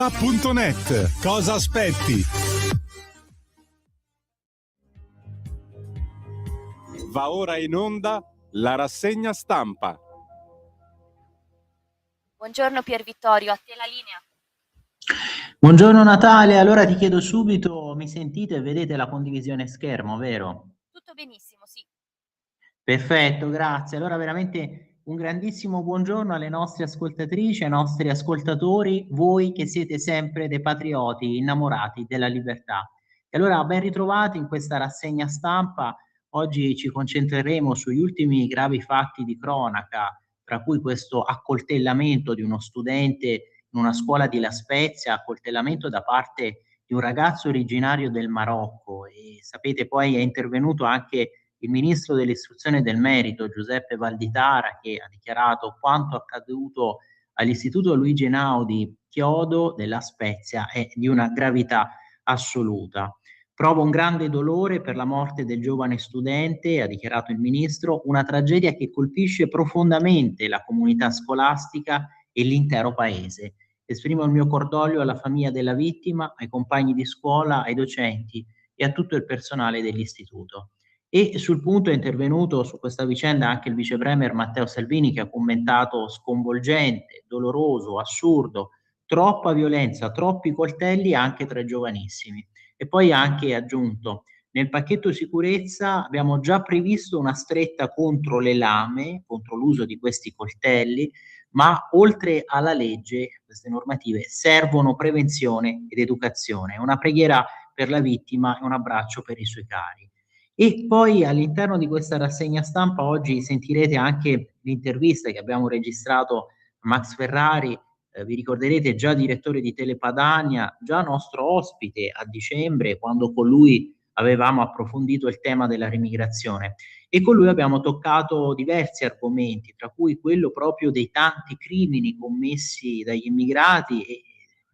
Libertà.net. Cosa aspetti? Va ora in onda la rassegna stampa. Buongiorno Pier Vittorio, a te la linea. Buongiorno Natale, allora ti chiedo subito, mi sentite e vedete la condivisione schermo, vero? Tutto benissimo, sì. Perfetto, grazie. Allora veramente un grandissimo buongiorno alle nostre ascoltatrici, ai nostri ascoltatori, voi che siete sempre dei patrioti innamorati della libertà. E allora ben ritrovati in questa rassegna stampa. Oggi ci concentreremo sugli ultimi gravi fatti di cronaca, tra cui questo accoltellamento di uno studente in una scuola di La Spezia, accoltellamento da parte di un ragazzo originario del Marocco, e sapete poi è intervenuto anche il ministro dell'istruzione e del merito Giuseppe Valditara, che ha dichiarato quanto accaduto all'istituto Luigi Einaudi Chiodo della Spezia è di una gravità assoluta. Provo un grande dolore per la morte del giovane studente, ha dichiarato il ministro, una tragedia che colpisce profondamente la comunità scolastica e l'intero paese. Esprimo il mio cordoglio alla famiglia della vittima, ai compagni di scuola, ai docenti e a tutto il personale dell'istituto. E sul punto è intervenuto su questa vicenda anche il vice premier Matteo Salvini, che ha commentato sconvolgente, doloroso, assurdo, troppa violenza, troppi coltelli anche tra i giovanissimi. E poi ha anche aggiunto: nel pacchetto sicurezza abbiamo già previsto una stretta contro le lame, contro l'uso di questi coltelli, ma oltre alla legge, queste normative servono prevenzione ed educazione. Una preghiera per la vittima e un abbraccio per i suoi cari. E poi all'interno di questa rassegna stampa oggi sentirete anche l'intervista che abbiamo registrato a Max Ferrari, vi ricorderete già direttore di Telepadania, già nostro ospite a dicembre, quando con lui avevamo approfondito il tema della remigrazione. E con lui abbiamo toccato diversi argomenti, tra cui quello proprio dei tanti crimini commessi dagli immigrati e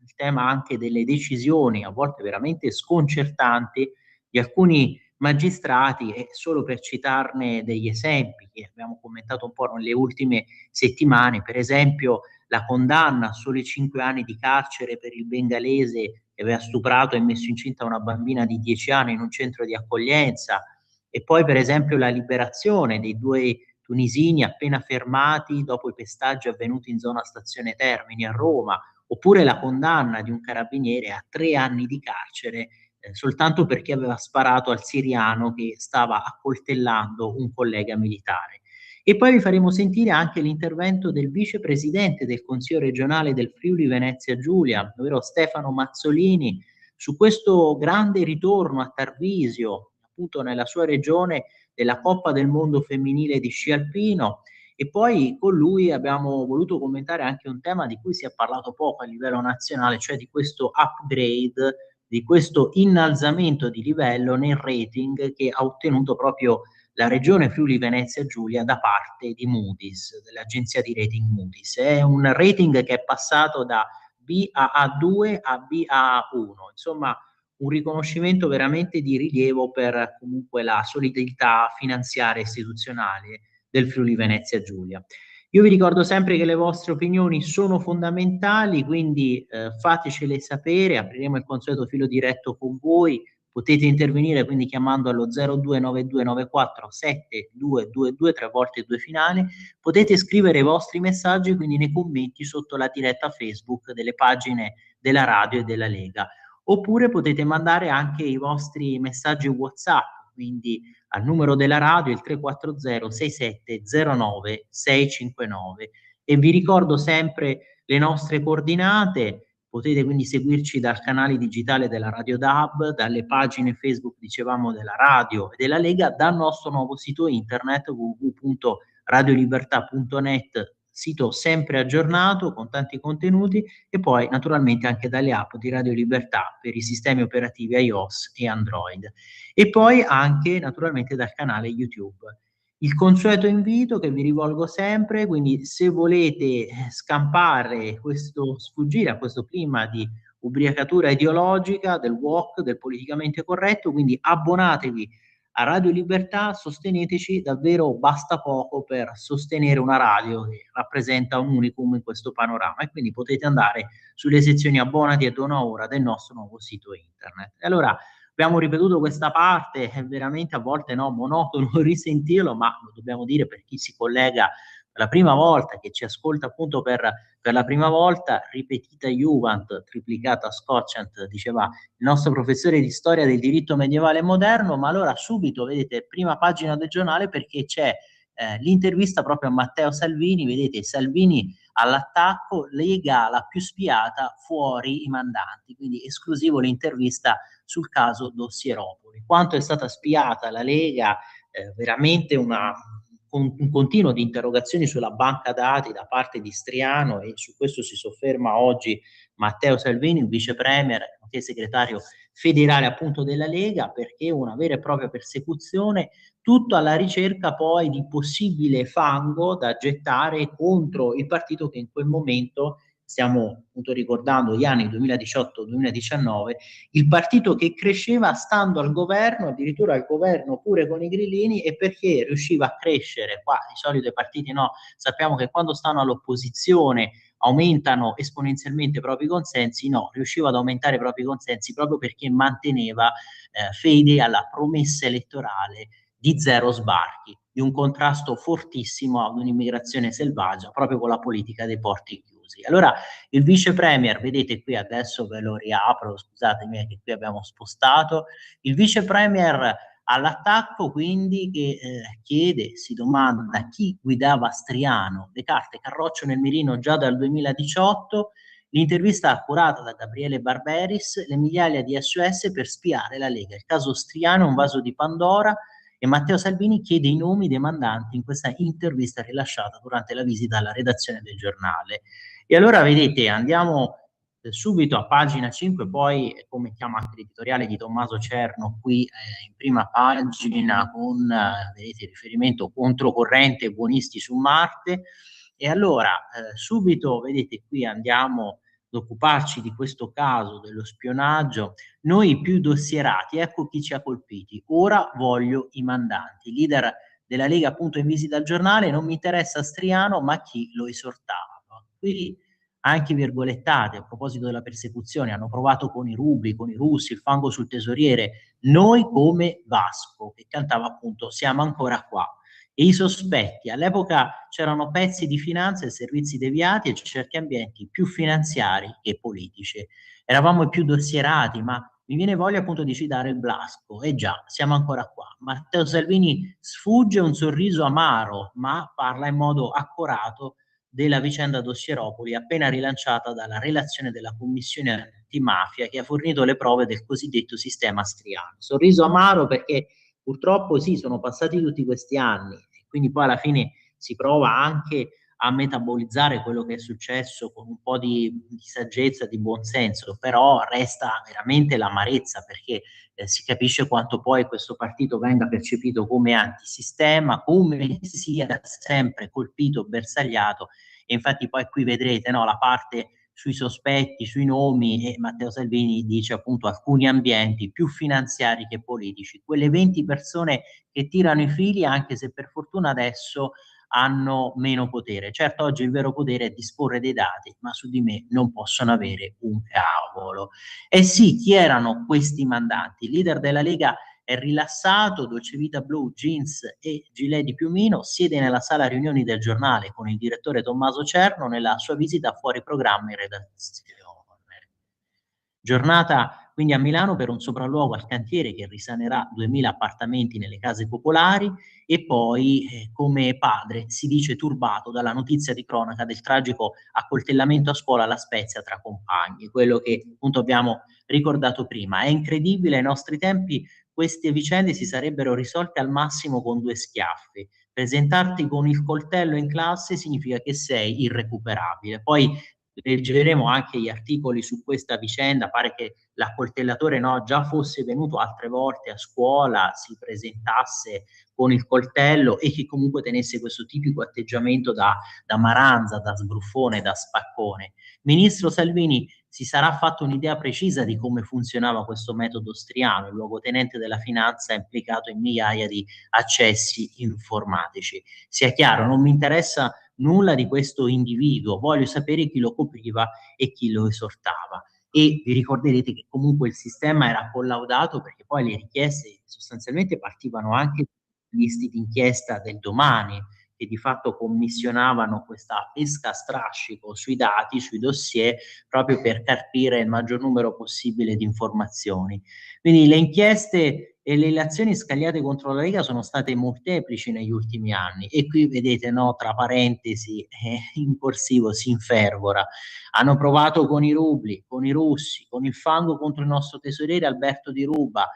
il tema anche delle decisioni, a volte veramente sconcertanti, di alcuni magistrati, e solo per citarne degli esempi che abbiamo commentato un po' nelle ultime settimane, per esempio la condanna a soli 5 anni di carcere per il bengalese che aveva stuprato e messo incinta una bambina di 10 anni in un centro di accoglienza, e poi per esempio la liberazione dei 2 tunisini appena fermati dopo i pestaggi avvenuti in zona Stazione Termini a Roma, oppure la condanna di un carabiniere a 3 anni di carcere soltanto perché aveva sparato al siriano che stava accoltellando un collega militare. E poi vi faremo sentire anche l'intervento del vicepresidente del Consiglio regionale del Friuli Venezia Giulia, ovvero Stefano Mazzolini, su questo grande ritorno a Tarvisio, appunto nella sua regione, della Coppa del Mondo femminile di sci alpino. E poi con lui abbiamo voluto commentare anche un tema di cui si è parlato poco a livello nazionale, cioè di questo upgrade, di questo innalzamento di livello nel rating che ha ottenuto proprio la regione Friuli Venezia Giulia da parte di Moody's, dell'agenzia di rating Moody's. È un rating che è passato da Baa2 a Baa1, insomma un riconoscimento veramente di rilievo per comunque la solidità finanziaria e istituzionale del Friuli Venezia Giulia. Io vi ricordo sempre che le vostre opinioni sono fondamentali, quindi fatecele sapere, apriremo il consueto filo diretto con voi, potete intervenire quindi chiamando allo 0292947222 3 volte 2 finali, potete scrivere i vostri messaggi quindi nei commenti sotto la diretta Facebook delle pagine della radio e della Lega, oppure potete mandare anche i vostri messaggi WhatsApp, quindi al numero della radio il 340 6709 659. E vi ricordo sempre le nostre coordinate, potete quindi seguirci dal canale digitale della Radio DAB, dalle pagine Facebook dicevamo della radio e della Lega, dal nostro nuovo sito internet www.radiolibertà.net, sito sempre aggiornato con tanti contenuti, e poi naturalmente anche dalle app di Radio Libertà per i sistemi operativi iOS e Android, e poi anche naturalmente dal canale YouTube. Il consueto invito che vi rivolgo sempre, quindi se volete scampare questo, sfuggire a questo clima di ubriacatura ideologica, del woke, del politicamente corretto, quindi abbonatevi a Radio Libertà, sosteneteci, davvero basta poco per sostenere una radio che rappresenta un unicum in questo panorama, e quindi potete andare sulle sezioni abbonati e dona ora del nostro nuovo sito internet. E allora abbiamo ripetuto questa parte, è veramente a volte monotono risentirlo, ma lo dobbiamo dire per chi si collega per la prima volta, che ci ascolta appunto per la prima volta. Ripetita Juvent, triplicata Scotchant, diceva il nostro professore di storia del diritto medievale e moderno. Ma allora subito, vedete, prima pagina del giornale, perché c'è l'intervista proprio a Matteo Salvini. Vedete, Salvini all'attacco, Lega la più spiata, fuori i mandanti, quindi esclusivo l'intervista sul caso Dossieropoli. Quanto è stata spiata la Lega, veramente un continuo di interrogazioni sulla banca dati da parte di Striano, e su questo si sofferma oggi Matteo Salvini, il vice premier, nonché segretario federale appunto della Lega, perché una vera e propria persecuzione, tutto alla ricerca poi di possibile fango da gettare contro il partito che in quel momento, stiamo appunto ricordando gli anni 2018-2019, il partito che cresceva stando al governo, addirittura al governo pure con i grillini, e perché riusciva a crescere. Qua di solito i partiti sappiamo che quando stanno all'opposizione aumentano esponenzialmente i propri consensi, riusciva ad aumentare i propri consensi proprio perché manteneva fede alla promessa elettorale di zero sbarchi, di un contrasto fortissimo ad un'immigrazione selvaggia, proprio con la politica dei porti chiusi. Allora il vice premier, vedete qui, adesso ve lo riapro, scusatemi che qui abbiamo spostato, il vice premier all'attacco, quindi, che chiede, si domanda chi guidava Striano, le carte Carroccio nel mirino già dal 2018, l'intervista accurata da Gabriele Barberis, le migliaia di SOS per spiare la Lega, il caso Striano è un vaso di Pandora, e Matteo Salvini chiede i nomi dei mandanti in questa intervista rilasciata durante la visita alla redazione del giornale. E allora vedete, andiamo subito a pagina 5, poi come chiamata editoriale di Tommaso Cerno qui in prima pagina con vedete, riferimento controcorrente, buonisti su Marte. E allora subito, vedete, qui andiamo ad occuparci di questo caso dello spionaggio. Noi più dossierati, ecco chi ci ha colpiti, ora voglio i mandanti. Leader della Lega appunto in visita al giornale, non mi interessa Striano ma chi lo esortava. Qui anche virgolettate a proposito della persecuzione, hanno provato con i rubli, con i russi, il fango sul tesoriere, noi come Vasco, che cantava appunto siamo ancora qua. E i sospetti, all'epoca c'erano pezzi di finanza e servizi deviati e certi ambienti più finanziari che politici. Eravamo i più dossierati, ma mi viene voglia appunto di citare il Blasco, e già, siamo ancora qua. Matteo Salvini sfugge un sorriso amaro, ma parla in modo accorato della vicenda Dossieropoli, appena rilanciata dalla relazione della Commissione antimafia che ha fornito le prove del cosiddetto sistema Striano. Sorriso amaro perché purtroppo sì, sono passati tutti questi anni, e quindi poi alla fine si prova anche a metabolizzare quello che è successo con un po' di saggezza, di buonsenso, però resta veramente l'amarezza, perché si capisce quanto poi questo partito venga percepito come antisistema, come sia da sempre colpito, bersagliato, e infatti poi qui vedrete la parte sui sospetti, sui nomi, e Matteo Salvini dice appunto alcuni ambienti più finanziari che politici, quelle 20 persone che tirano i fili, anche se per fortuna adesso hanno meno potere. Certo, oggi il vero potere è disporre dei dati, ma su di me non possono avere un cavolo. E sì, chi erano questi mandanti? Il leader della Lega è rilassato, dolce vita blu, jeans e gilet di piumino, siede nella sala riunioni del giornale con il direttore Tommaso Cerno nella sua visita fuori programma in redazione. Giornata quindi a Milano per un sopralluogo al cantiere che risanerà 2000 appartamenti nelle case popolari, e poi come padre si dice turbato dalla notizia di cronaca del tragico accoltellamento a scuola alla Spezia tra compagni, quello che appunto abbiamo ricordato prima. È incredibile, ai nostri tempi queste vicende si sarebbero risolte al massimo con 2 schiaffi. Presentarti con il coltello in classe significa che sei irrecuperabile. Poi leggeremo anche gli articoli su questa vicenda, pare che l'accoltellatore già fosse venuto altre volte a scuola, si presentasse con il coltello e che comunque tenesse questo tipico atteggiamento da maranza, da sbruffone, da spaccone. Ministro Salvini si sarà fatto un'idea precisa di come funzionava questo metodo Striano, il luogotenente della finanza implicato in migliaia di accessi informatici. Sia chiaro, non mi interessa nulla di questo individuo, voglio sapere chi lo copriva e chi lo esortava. E vi ricorderete che comunque il sistema era collaudato perché poi le richieste sostanzialmente partivano anche dagli isti d'inchiesta del Domani, che di fatto commissionavano questa pesca a strascico sui dati, sui dossier, proprio per carpire il maggior numero possibile di informazioni. Quindi le inchieste e le azioni scagliate contro la Lega sono state molteplici negli ultimi anni e qui vedete, no, tra parentesi, in corsivo si infervora. Hanno provato con i rubli, con i russi, con il fango contro il nostro tesoriere Alberto Di Ruba.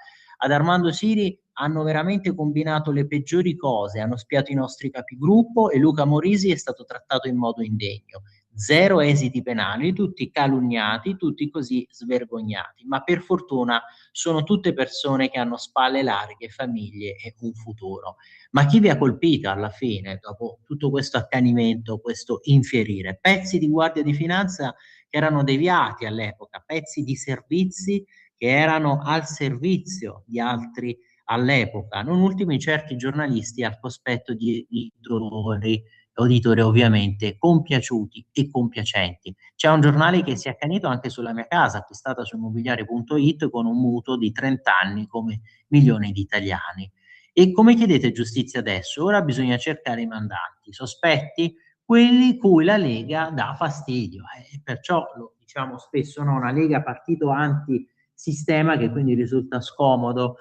Ad Armando Siri hanno veramente combinato le peggiori cose, hanno spiato i nostri capigruppo e Luca Morisi è stato trattato in modo indegno. Zero esiti penali, tutti calunniati, tutti così svergognati, ma per fortuna sono tutte persone che hanno spalle larghe, famiglie e un futuro. Ma chi vi ha colpito alla fine, dopo tutto questo accanimento, questo infierire? Pezzi di Guardia di Finanza che erano deviati all'epoca, pezzi di servizi che erano al servizio di altri all'epoca, non ultimi certi giornalisti al cospetto di editori ovviamente compiaciuti e compiacenti. C'è un giornale che si è accanito anche sulla mia casa, acquistata su immobiliare.it con un mutuo di 30 anni come milioni di italiani. E come chiedete giustizia adesso? Ora bisogna cercare i mandanti, sospetti, quelli cui la Lega dà fastidio. Perciò lo diciamo spesso, no? Una Lega partito antisistema che quindi risulta scomodo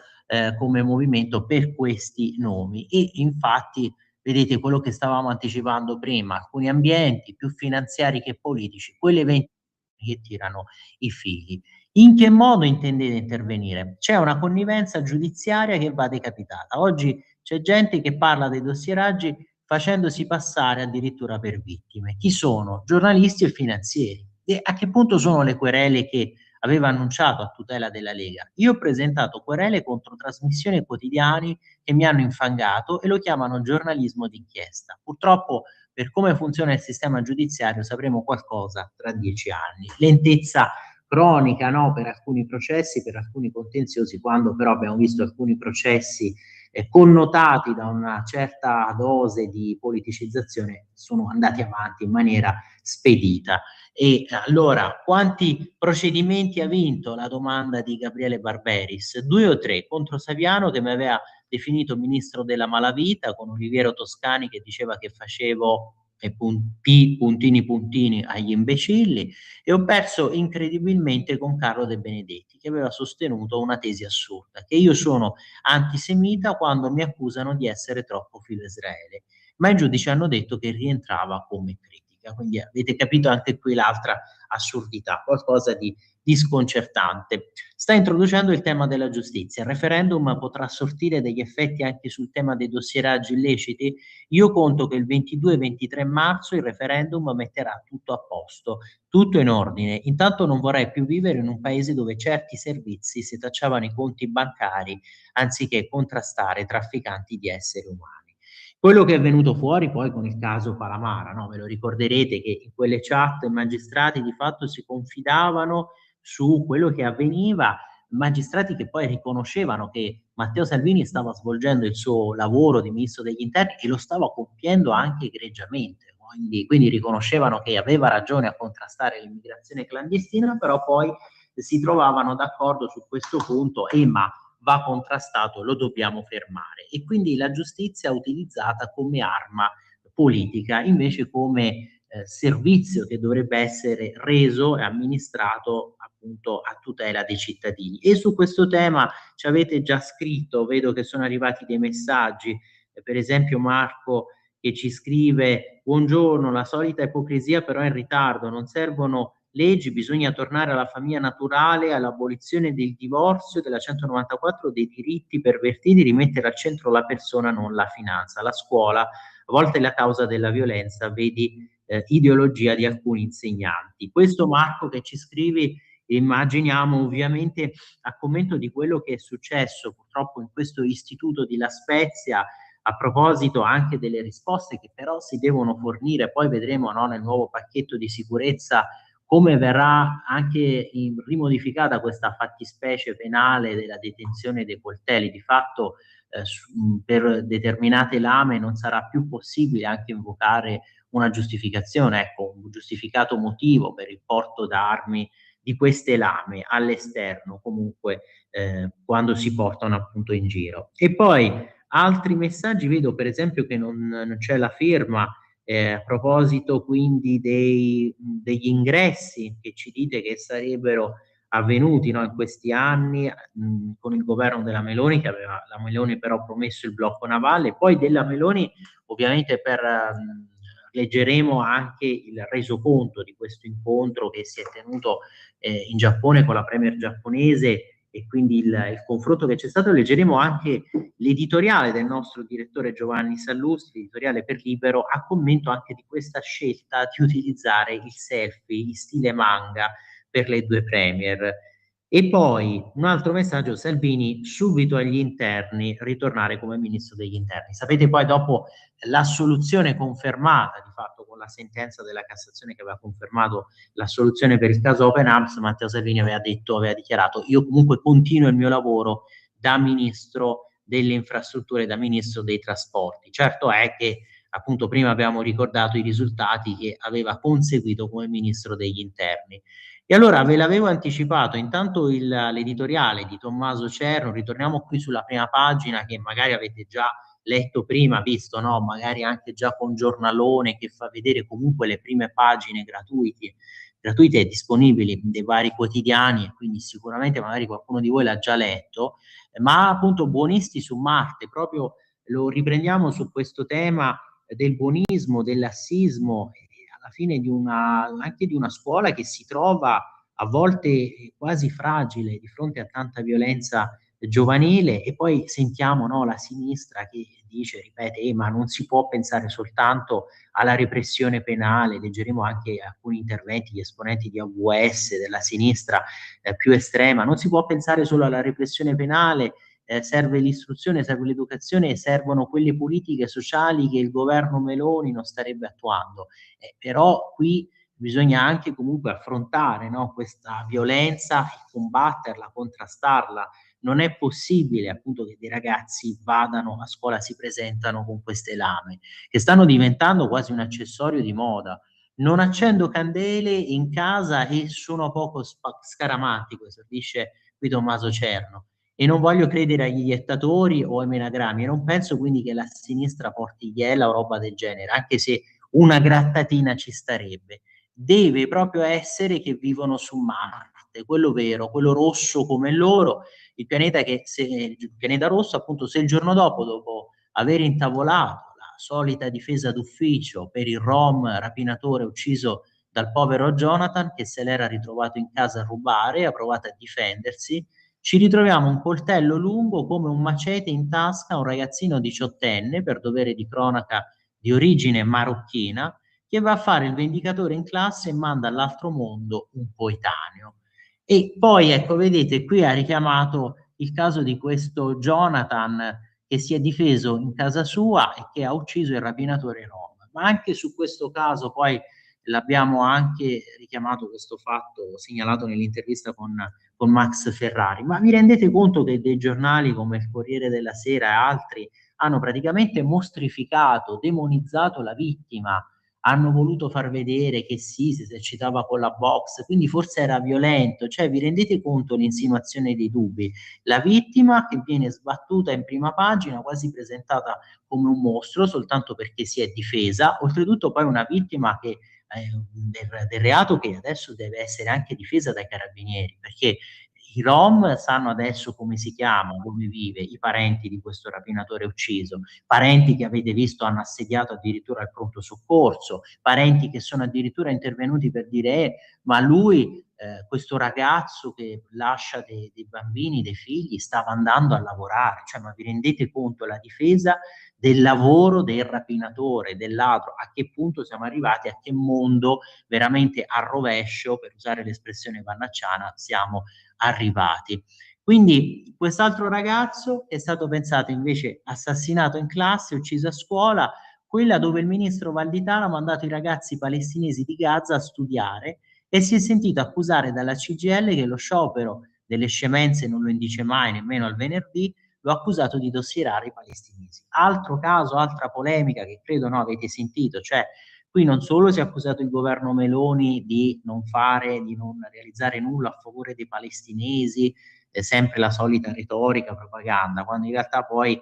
come movimento per questi nomi. E infatti vedete quello che stavamo anticipando prima, alcuni ambienti più finanziari che politici, quelle 20 che tirano i fili. In che modo intendete intervenire? C'è una connivenza giudiziaria che va decapitata. Oggi c'è gente che parla dei dossieraggi facendosi passare addirittura per vittime. Chi sono? Giornalisti e finanzieri. E a che punto sono le querele che aveva annunciato a tutela della Lega? Io ho presentato querele contro trasmissioni e quotidiani che mi hanno infangato e lo chiamano giornalismo d'inchiesta. Purtroppo, per come funziona il sistema giudiziario, sapremo qualcosa tra 10 anni. Lentezza cronica, no, per alcuni processi, per alcuni contenziosi, quando però abbiamo visto alcuni processi connotati da una certa dose di politicizzazione, sono andati avanti in maniera spedita. E allora, quanti procedimenti ha vinto la domanda di Gabriele Barberis? 2 o 3 contro Saviano, che mi aveva definito ministro della malavita, con Oliviero Toscani che diceva che facevo puntini puntini agli imbecilli, e ho perso incredibilmente con Carlo De Benedetti, che aveva sostenuto una tesi assurda, che io sono antisemita quando mi accusano di essere troppo filo Israele, ma i giudici hanno detto che rientrava come critica. Quindi avete capito anche qui l'altra assurdità, qualcosa di sconcertante. Sta introducendo il tema della giustizia. Il referendum potrà sortire degli effetti anche sul tema dei dossieraggi illeciti? Io conto che il 22 e 23 marzo il referendum metterà tutto a posto, tutto in ordine. Intanto non vorrei più vivere in un paese dove certi servizi si tacciavano i conti bancari anziché contrastare trafficanti di esseri umani. Quello che è venuto fuori poi con il caso Palamara, no? Ve lo ricorderete che in quelle chat i magistrati di fatto si confidavano su quello che avveniva, magistrati che poi riconoscevano che Matteo Salvini stava svolgendo il suo lavoro di ministro degli interni e lo stava compiendo anche egregiamente, quindi riconoscevano che aveva ragione a contrastare l'immigrazione clandestina, però poi si trovavano d'accordo su questo punto ma va contrastato, lo dobbiamo fermare. E quindi la giustizia è utilizzata come arma politica, invece come servizio che dovrebbe essere reso e amministrato appunto a tutela dei cittadini. E su questo tema ci avete già scritto, vedo che sono arrivati dei messaggi, per esempio Marco che ci scrive: buongiorno, la solita ipocrisia però è in ritardo, non servono leggi, bisogna tornare alla famiglia naturale, all'abolizione del divorzio, della 194, dei diritti pervertiti, rimettere al centro la persona, non la finanza. La scuola, a volte è la causa della violenza, vedi ideologia di alcuni insegnanti. Questo Marco che ci scrivi, immaginiamo ovviamente a commento di quello che è successo purtroppo in questo istituto di La Spezia, a proposito anche delle risposte che però si devono fornire, poi vedremo, no, nel nuovo pacchetto di sicurezza come verrà anche rimodificata questa fattispecie penale della detenzione dei coltelli. Di fatto per determinate lame non sarà più possibile anche invocare una giustificazione, ecco, un giustificato motivo per il porto d'armi di queste lame all'esterno, comunque quando si portano appunto in giro. E poi altri messaggi, vedo per esempio che non c'è la firma, a proposito quindi degli ingressi che ci dite che sarebbero avvenuti, no, in questi anni con il governo della Meloni, che aveva la Meloni però promesso il blocco navale, poi della Meloni ovviamente leggeremo anche il resoconto di questo incontro che si è tenuto in Giappone con la premier giapponese, e quindi il confronto che c'è stato. Leggeremo anche l'editoriale del nostro direttore Giovanni Sallusti, editoriale per Libero, a commento anche di questa scelta di utilizzare il selfie in stile manga per le due premier. E poi un altro messaggio: Salvini subito agli interni, ritornare come ministro degli interni. Sapete, poi dopo l'assoluzione confermata di fatto con la sentenza della Cassazione che aveva confermato l'assoluzione per il caso Open Arms, Matteo Salvini aveva dichiarato: io comunque continuo il mio lavoro da ministro delle infrastrutture, da ministro dei trasporti. Certo è che appunto prima abbiamo ricordato i risultati che aveva conseguito come ministro degli interni. E allora ve l'avevo anticipato, intanto l'editoriale di Tommaso Cerno, ritorniamo qui sulla prima pagina che magari avete già letto prima, visto, no? Magari anche già con giornalone che fa vedere comunque le prime pagine gratuite e disponibili dei vari quotidiani, e quindi sicuramente magari qualcuno di voi l'ha già letto, ma appunto Buonisti su Marte, proprio lo riprendiamo su questo tema del buonismo, del lassismo, alla fine anche di una scuola che si trova a volte quasi fragile di fronte a tanta violenza giovanile. E poi sentiamo, no, la sinistra che dice, ripete, ma non si può pensare soltanto alla repressione penale. Leggeremo anche alcuni interventi di esponenti di AVS, della sinistra più estrema: non si può pensare solo alla repressione penale, serve l'istruzione, serve l'educazione, servono quelle politiche sociali che il governo Meloni non starebbe attuando. Però qui bisogna anche comunque affrontare, no, questa violenza e combatterla, contrastarla. Non è possibile appunto che dei ragazzi vadano a scuola, si presentano con queste lame, che stanno diventando quasi un accessorio di moda. Non accendo candele in casa e sono poco scaramantico, esordisce qui Tommaso Cerno. E non voglio credere agli iettatori o ai menagrammi, e non penso quindi che la sinistra porti iela o roba del genere, anche se una grattatina ci starebbe. Deve proprio essere che vivono su Marte, quello vero, quello rosso come loro, il pianeta il pianeta rosso, appunto, se il giorno dopo aver intavolato la solita difesa d'ufficio per il rom rapinatore ucciso dal povero Jonathan, che se l'era ritrovato in casa a rubare, ha provato a difendersi, ci ritroviamo un coltello lungo come un macete in tasca a un ragazzino diciottenne, per dovere di cronaca di origine marocchina, che va a fare il vendicatore in classe e manda all'altro mondo un coetaneo. E poi, ecco, vedete, qui ha richiamato il caso di questo Jonathan che si è difeso in casa sua e che ha ucciso il rapinatore rom. Ma anche su questo caso poi l'abbiamo anche richiamato, questo fatto segnalato nell'intervista con Max Ferrari. Ma vi rendete conto che dei giornali come il Corriere della Sera e altri hanno praticamente mostrificato, demonizzato la vittima, hanno voluto far vedere che sì, si esercitava con la box, quindi forse era violento? Cioè, vi rendete conto l'insinuazione dei dubbi? La vittima che viene sbattuta in prima pagina, quasi presentata come un mostro, soltanto perché si è difesa, oltretutto poi una vittima che del reato, che adesso deve essere anche difesa dai carabinieri, perché i Rom sanno adesso come si chiama, dove vive, i parenti di questo rapinatore ucciso, parenti che avete visto hanno assediato addirittura il pronto soccorso, parenti che sono addirittura intervenuti per dire ma lui, questo ragazzo che lascia dei bambini, dei figli, stava andando a lavorare. Cioè, ma vi rendete conto la difesa del lavoro del rapinatore, del ladro? A che punto siamo arrivati, a che mondo veramente a rovescio, per usare l'espressione vannacciana, siamo arrivati. Quindi quest'altro ragazzo è stato pensato invece assassinato in classe, ucciso a scuola, quella dove il ministro Valditara ha mandato i ragazzi palestinesi di Gaza a studiare, e si è sentito accusare dalla CGIL che lo sciopero delle scemenze non lo indice mai, nemmeno al venerdì, lo ha accusato di dossierare i palestinesi. Altro caso, altra polemica che credo no, avete sentito, cioè qui non solo si è accusato il governo Meloni di non fare, di non realizzare nulla a favore dei palestinesi, sempre la solita retorica, propaganda, quando in realtà poi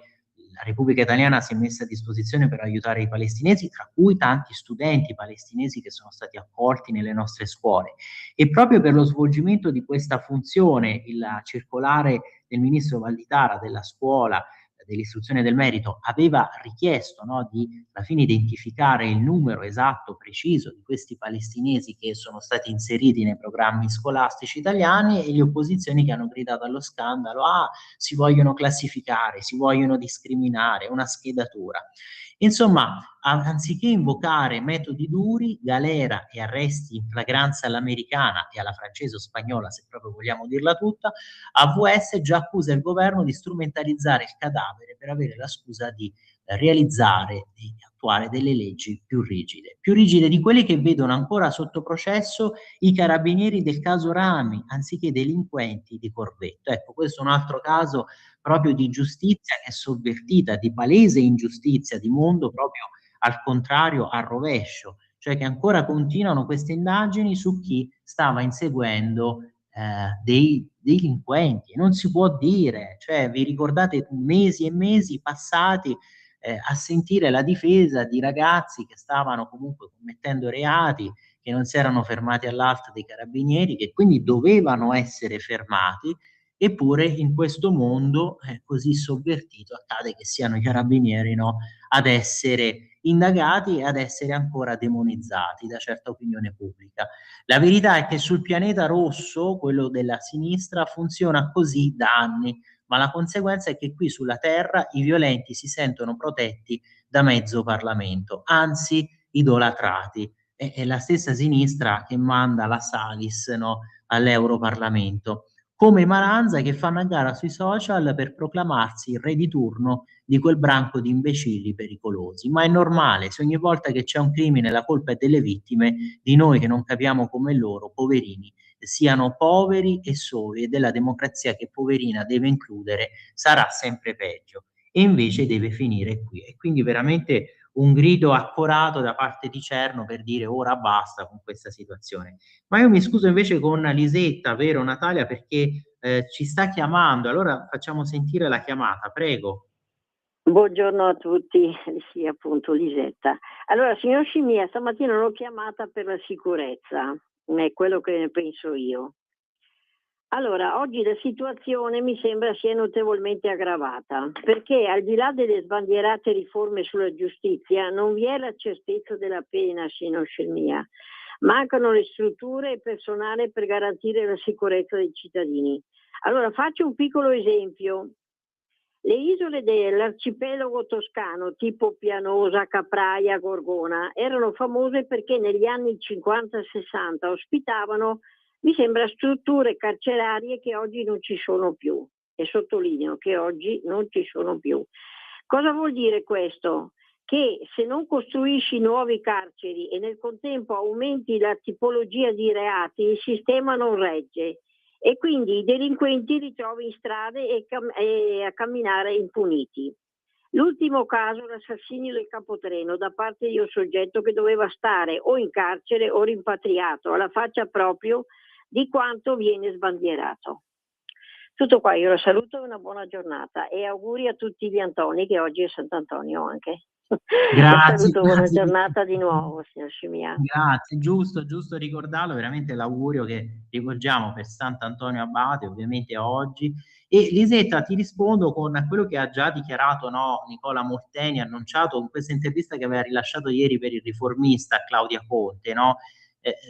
la Repubblica Italiana si è messa a disposizione per aiutare i palestinesi, tra cui tanti studenti palestinesi che sono stati accolti nelle nostre scuole. E proprio per lo svolgimento di questa funzione, la circolare del ministro Valditara della scuola, dell'istruzione del merito, aveva richiesto no, di alla fine identificare il numero esatto, preciso di questi palestinesi che sono stati inseriti nei programmi scolastici italiani, e le opposizioni che hanno gridato allo scandalo: ah, si vogliono classificare, si vogliono discriminare, una schedatura. Insomma, anziché invocare metodi duri, galera e arresti in flagranza all'americana e alla francese o spagnola, se proprio vogliamo dirla tutta, AVS già accusa il governo di strumentalizzare il cadavere per avere la scusa di realizzare e attuare delle leggi più rigide di quelle che vedono ancora sotto processo i carabinieri del caso Rami, anziché delinquenti di corvetto. Ecco, questo è un altro caso proprio di giustizia che è sovvertita, di palese ingiustizia, di mondo proprio al contrario, al rovescio, cioè che ancora continuano queste indagini su chi stava inseguendo dei delinquenti. Non si può dire, cioè vi ricordate mesi e mesi passati a sentire la difesa di ragazzi che stavano comunque commettendo reati, che non si erano fermati all'alto dei carabinieri, che quindi dovevano essere fermati, eppure in questo mondo così sovvertito accade che siano i carabinieri, no, ad essere indagati e ad essere ancora demonizzati da certa opinione pubblica. La verità è che sul pianeta rosso, quello della sinistra, funziona così da anni, ma la conseguenza è che qui sulla Terra i violenti si sentono protetti da mezzo Parlamento, anzi idolatrati. È la stessa sinistra che manda la Salis, no, all'Europarlamento, come i Maranza che fanno a gara sui social per proclamarsi il re di turno di quel branco di imbecilli pericolosi. Ma è normale, se ogni volta che c'è un crimine la colpa è delle vittime, di noi che non capiamo come loro, poverini, siano poveri e soli, e della democrazia che poverina deve includere, sarà sempre peggio. E invece deve finire qui. E quindi veramente un grido accorato da parte di Cerno per dire ora basta con questa situazione. Ma io mi scuso invece con Lisetta, vero Natalia, perché ci sta chiamando, allora facciamo sentire la chiamata, prego. Buongiorno a tutti, sì appunto Lisetta. Allora signor Scimia, stamattina l'ho chiamata per la sicurezza, è quello che ne penso io. Allora, oggi la situazione mi sembra sia notevolmente aggravata, perché al di là delle sbandierate riforme sulla giustizia non vi è la certezza della pena, signor Scimia. Mancano le strutture e il personale per garantire la sicurezza dei cittadini. Allora faccio un piccolo esempio. Le isole dell'arcipelago toscano, tipo Pianosa, Capraia, Gorgona, erano famose perché negli anni 50-60 ospitavano, mi sembra, strutture carcerarie che oggi non ci sono più. E sottolineo che oggi non ci sono più. Cosa vuol dire questo? Che se non costruisci nuovi carceri e nel contempo aumenti la tipologia di reati, il sistema non regge. E quindi i delinquenti li trovi in strade e a camminare impuniti. L'ultimo caso, l'assassinio del capotreno da parte di un soggetto che doveva stare o in carcere o rimpatriato, alla faccia proprio di quanto viene sbandierato. Tutto qua, io la saluto e una buona giornata e auguri a tutti gli Antoni, che oggi è Sant'Antonio anche. Grazie, saluto, buona grazie. giornata di nuovo, signor Scimia. Grazie, giusto ricordarlo, veramente l'augurio che rivolgiamo per Sant'Antonio Abate, ovviamente oggi. E Lisetta, ti rispondo con quello che ha già dichiarato no, Nicola Molteni, annunciato in questa intervista che aveva rilasciato ieri per il Riformista a Claudia Conte, no?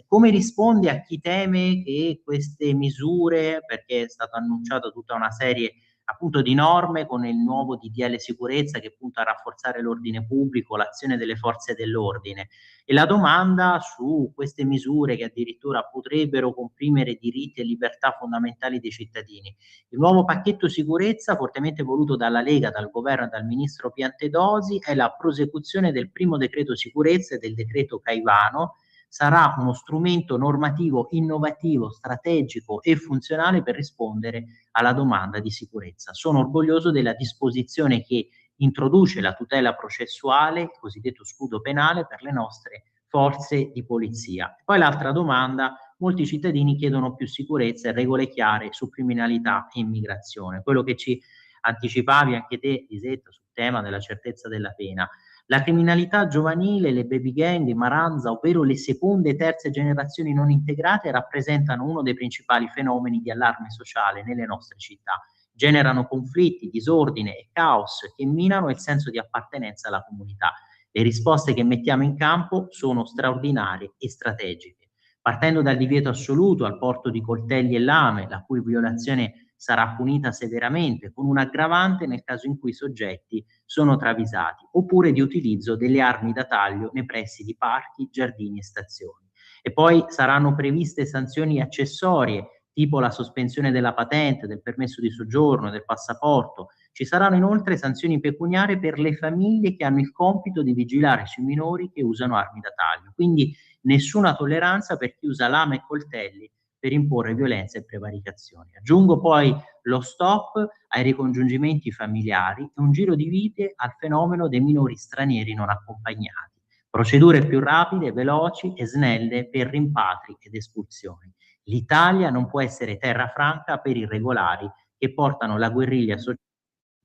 Come rispondi a chi teme che queste misure, perché è stata annunciata tutta una serie appunto di norme con il nuovo DDL sicurezza che punta a rafforzare l'ordine pubblico, l'azione delle forze dell'ordine, e la domanda su queste misure che addirittura potrebbero comprimere diritti e libertà fondamentali dei cittadini. Il nuovo pacchetto sicurezza, fortemente voluto dalla Lega, dal governo e dal ministro Piantedosi, è la prosecuzione del primo decreto sicurezza e del decreto Caivano, sarà uno strumento normativo innovativo, strategico e funzionale per rispondere alla domanda di sicurezza. Sono orgoglioso della disposizione che introduce la tutela processuale, il cosiddetto scudo penale, per le nostre forze di polizia. Poi l'altra domanda: molti cittadini chiedono più sicurezza e regole chiare su criminalità e immigrazione. Quello che ci anticipavi anche te, Lisetta, sul tema della certezza della pena. La criminalità giovanile, le baby gang, i maranza, ovvero le seconde e terze generazioni non integrate, rappresentano uno dei principali fenomeni di allarme sociale nelle nostre città. Generano conflitti, disordine e caos che minano il senso di appartenenza alla comunità. Le risposte che mettiamo in campo sono straordinarie e strategiche, partendo dal divieto assoluto al porto di coltelli e lame, la cui violazione sarà punita severamente, con un aggravante nel caso in cui i soggetti sono travisati, oppure di utilizzo delle armi da taglio nei pressi di parchi, giardini e stazioni. E poi saranno previste sanzioni accessorie, tipo la sospensione della patente, del permesso di soggiorno, del passaporto. Ci saranno inoltre sanzioni pecuniarie per le famiglie che hanno il compito di vigilare sui minori che usano armi da taglio. Quindi nessuna tolleranza per chi usa lame e coltelli per imporre violenza e prevaricazioni. Aggiungo poi lo stop ai ricongiungimenti familiari e un giro di vite al fenomeno dei minori stranieri non accompagnati. Procedure più rapide, veloci e snelle per rimpatri ed espulsioni. L'Italia non può essere terra franca per irregolari che portano la guerriglia sociale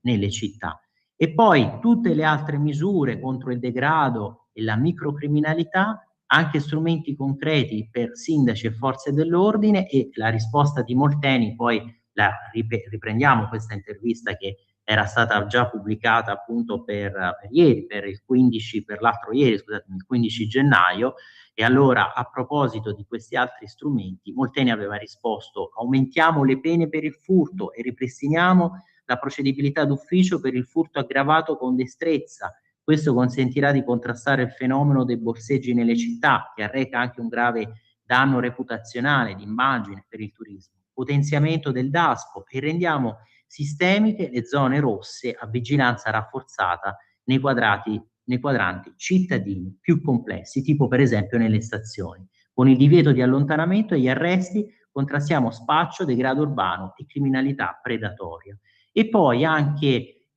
nelle città. E poi tutte le altre misure contro il degrado e la microcriminalità, anche strumenti concreti per sindaci e forze dell'ordine, e la risposta di Molteni, poi la riprendiamo questa intervista che era stata già pubblicata appunto per ieri, per l'altro ieri, scusatemi, il 15 gennaio, e allora a proposito di questi altri strumenti Molteni aveva risposto: aumentiamo le pene per il furto e ripristiniamo la procedibilità d'ufficio per il furto aggravato con destrezza. Questo consentirà di contrastare il fenomeno dei borseggi nelle città, che arreca anche un grave danno reputazionale, di immagine per il turismo. Potenziamento del DASPO, e rendiamo sistemiche le zone rosse a vigilanza rafforzata nei quadranti cittadini più complessi, tipo per esempio nelle stazioni. Con il divieto di allontanamento e gli arresti contrastiamo spaccio, degrado urbano e criminalità predatoria. E poi anche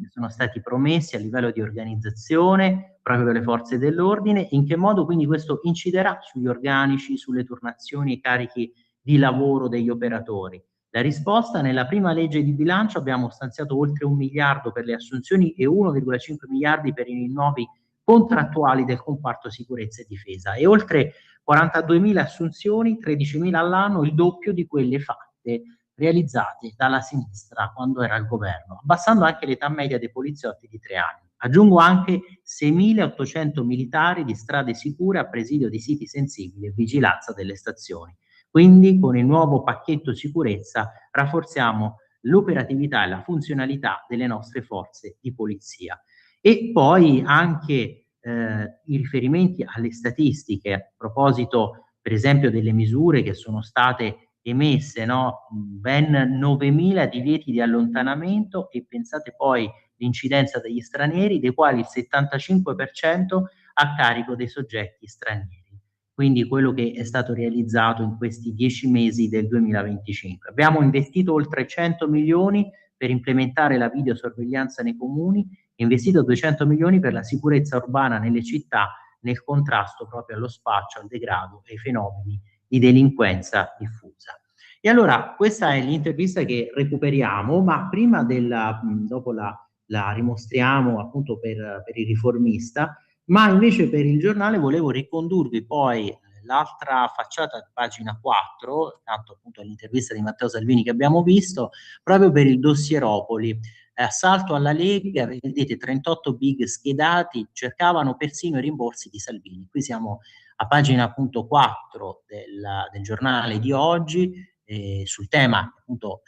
sono stati promessi a livello di organizzazione proprio per le forze dell'ordine. In che modo quindi questo inciderà sugli organici, sulle turnazioni e carichi di lavoro degli operatori? La risposta: nella prima legge di bilancio abbiamo stanziato oltre 1 miliardo per le assunzioni e 1,5 miliardi per i rinnovi contrattuali del comparto sicurezza e difesa, e oltre 42.000 assunzioni, 13.000 all'anno, il doppio di quelle fatte realizzate dalla sinistra quando era al governo, abbassando anche l'età media dei poliziotti di 3 anni. Aggiungo anche 6.800 militari di strade sicure a presidio di siti sensibili e vigilanza delle stazioni. Quindi con il nuovo pacchetto sicurezza rafforziamo l'operatività e la funzionalità delle nostre forze di polizia. E poi anche i riferimenti alle statistiche, a proposito per esempio delle misure che sono state emesse, no? Ben 9.000 divieti di allontanamento, e pensate poi l'incidenza degli stranieri, dei quali il 75% a carico dei soggetti stranieri. Quindi quello che è stato realizzato in questi 10 mesi del 2025. Abbiamo investito oltre 100 milioni per implementare la videosorveglianza nei comuni, e investito 200 milioni per la sicurezza urbana nelle città, nel contrasto proprio allo spaccio, al degrado e ai fenomeni di delinquenza diffusa. E allora questa è l'intervista che recuperiamo, ma prima dopo la rimostriamo appunto per il Riformista, ma invece per il giornale volevo ricondurvi poi l'altra facciata, pagina 4, tanto appunto l'intervista di Matteo Salvini che abbiamo visto, proprio per il dossieropoli. Assalto alla Lega, vedete 38 big schedati, cercavano persino i rimborsi di Salvini. Qui siamo a pagina appunto 4 del giornale di oggi, sul tema appunto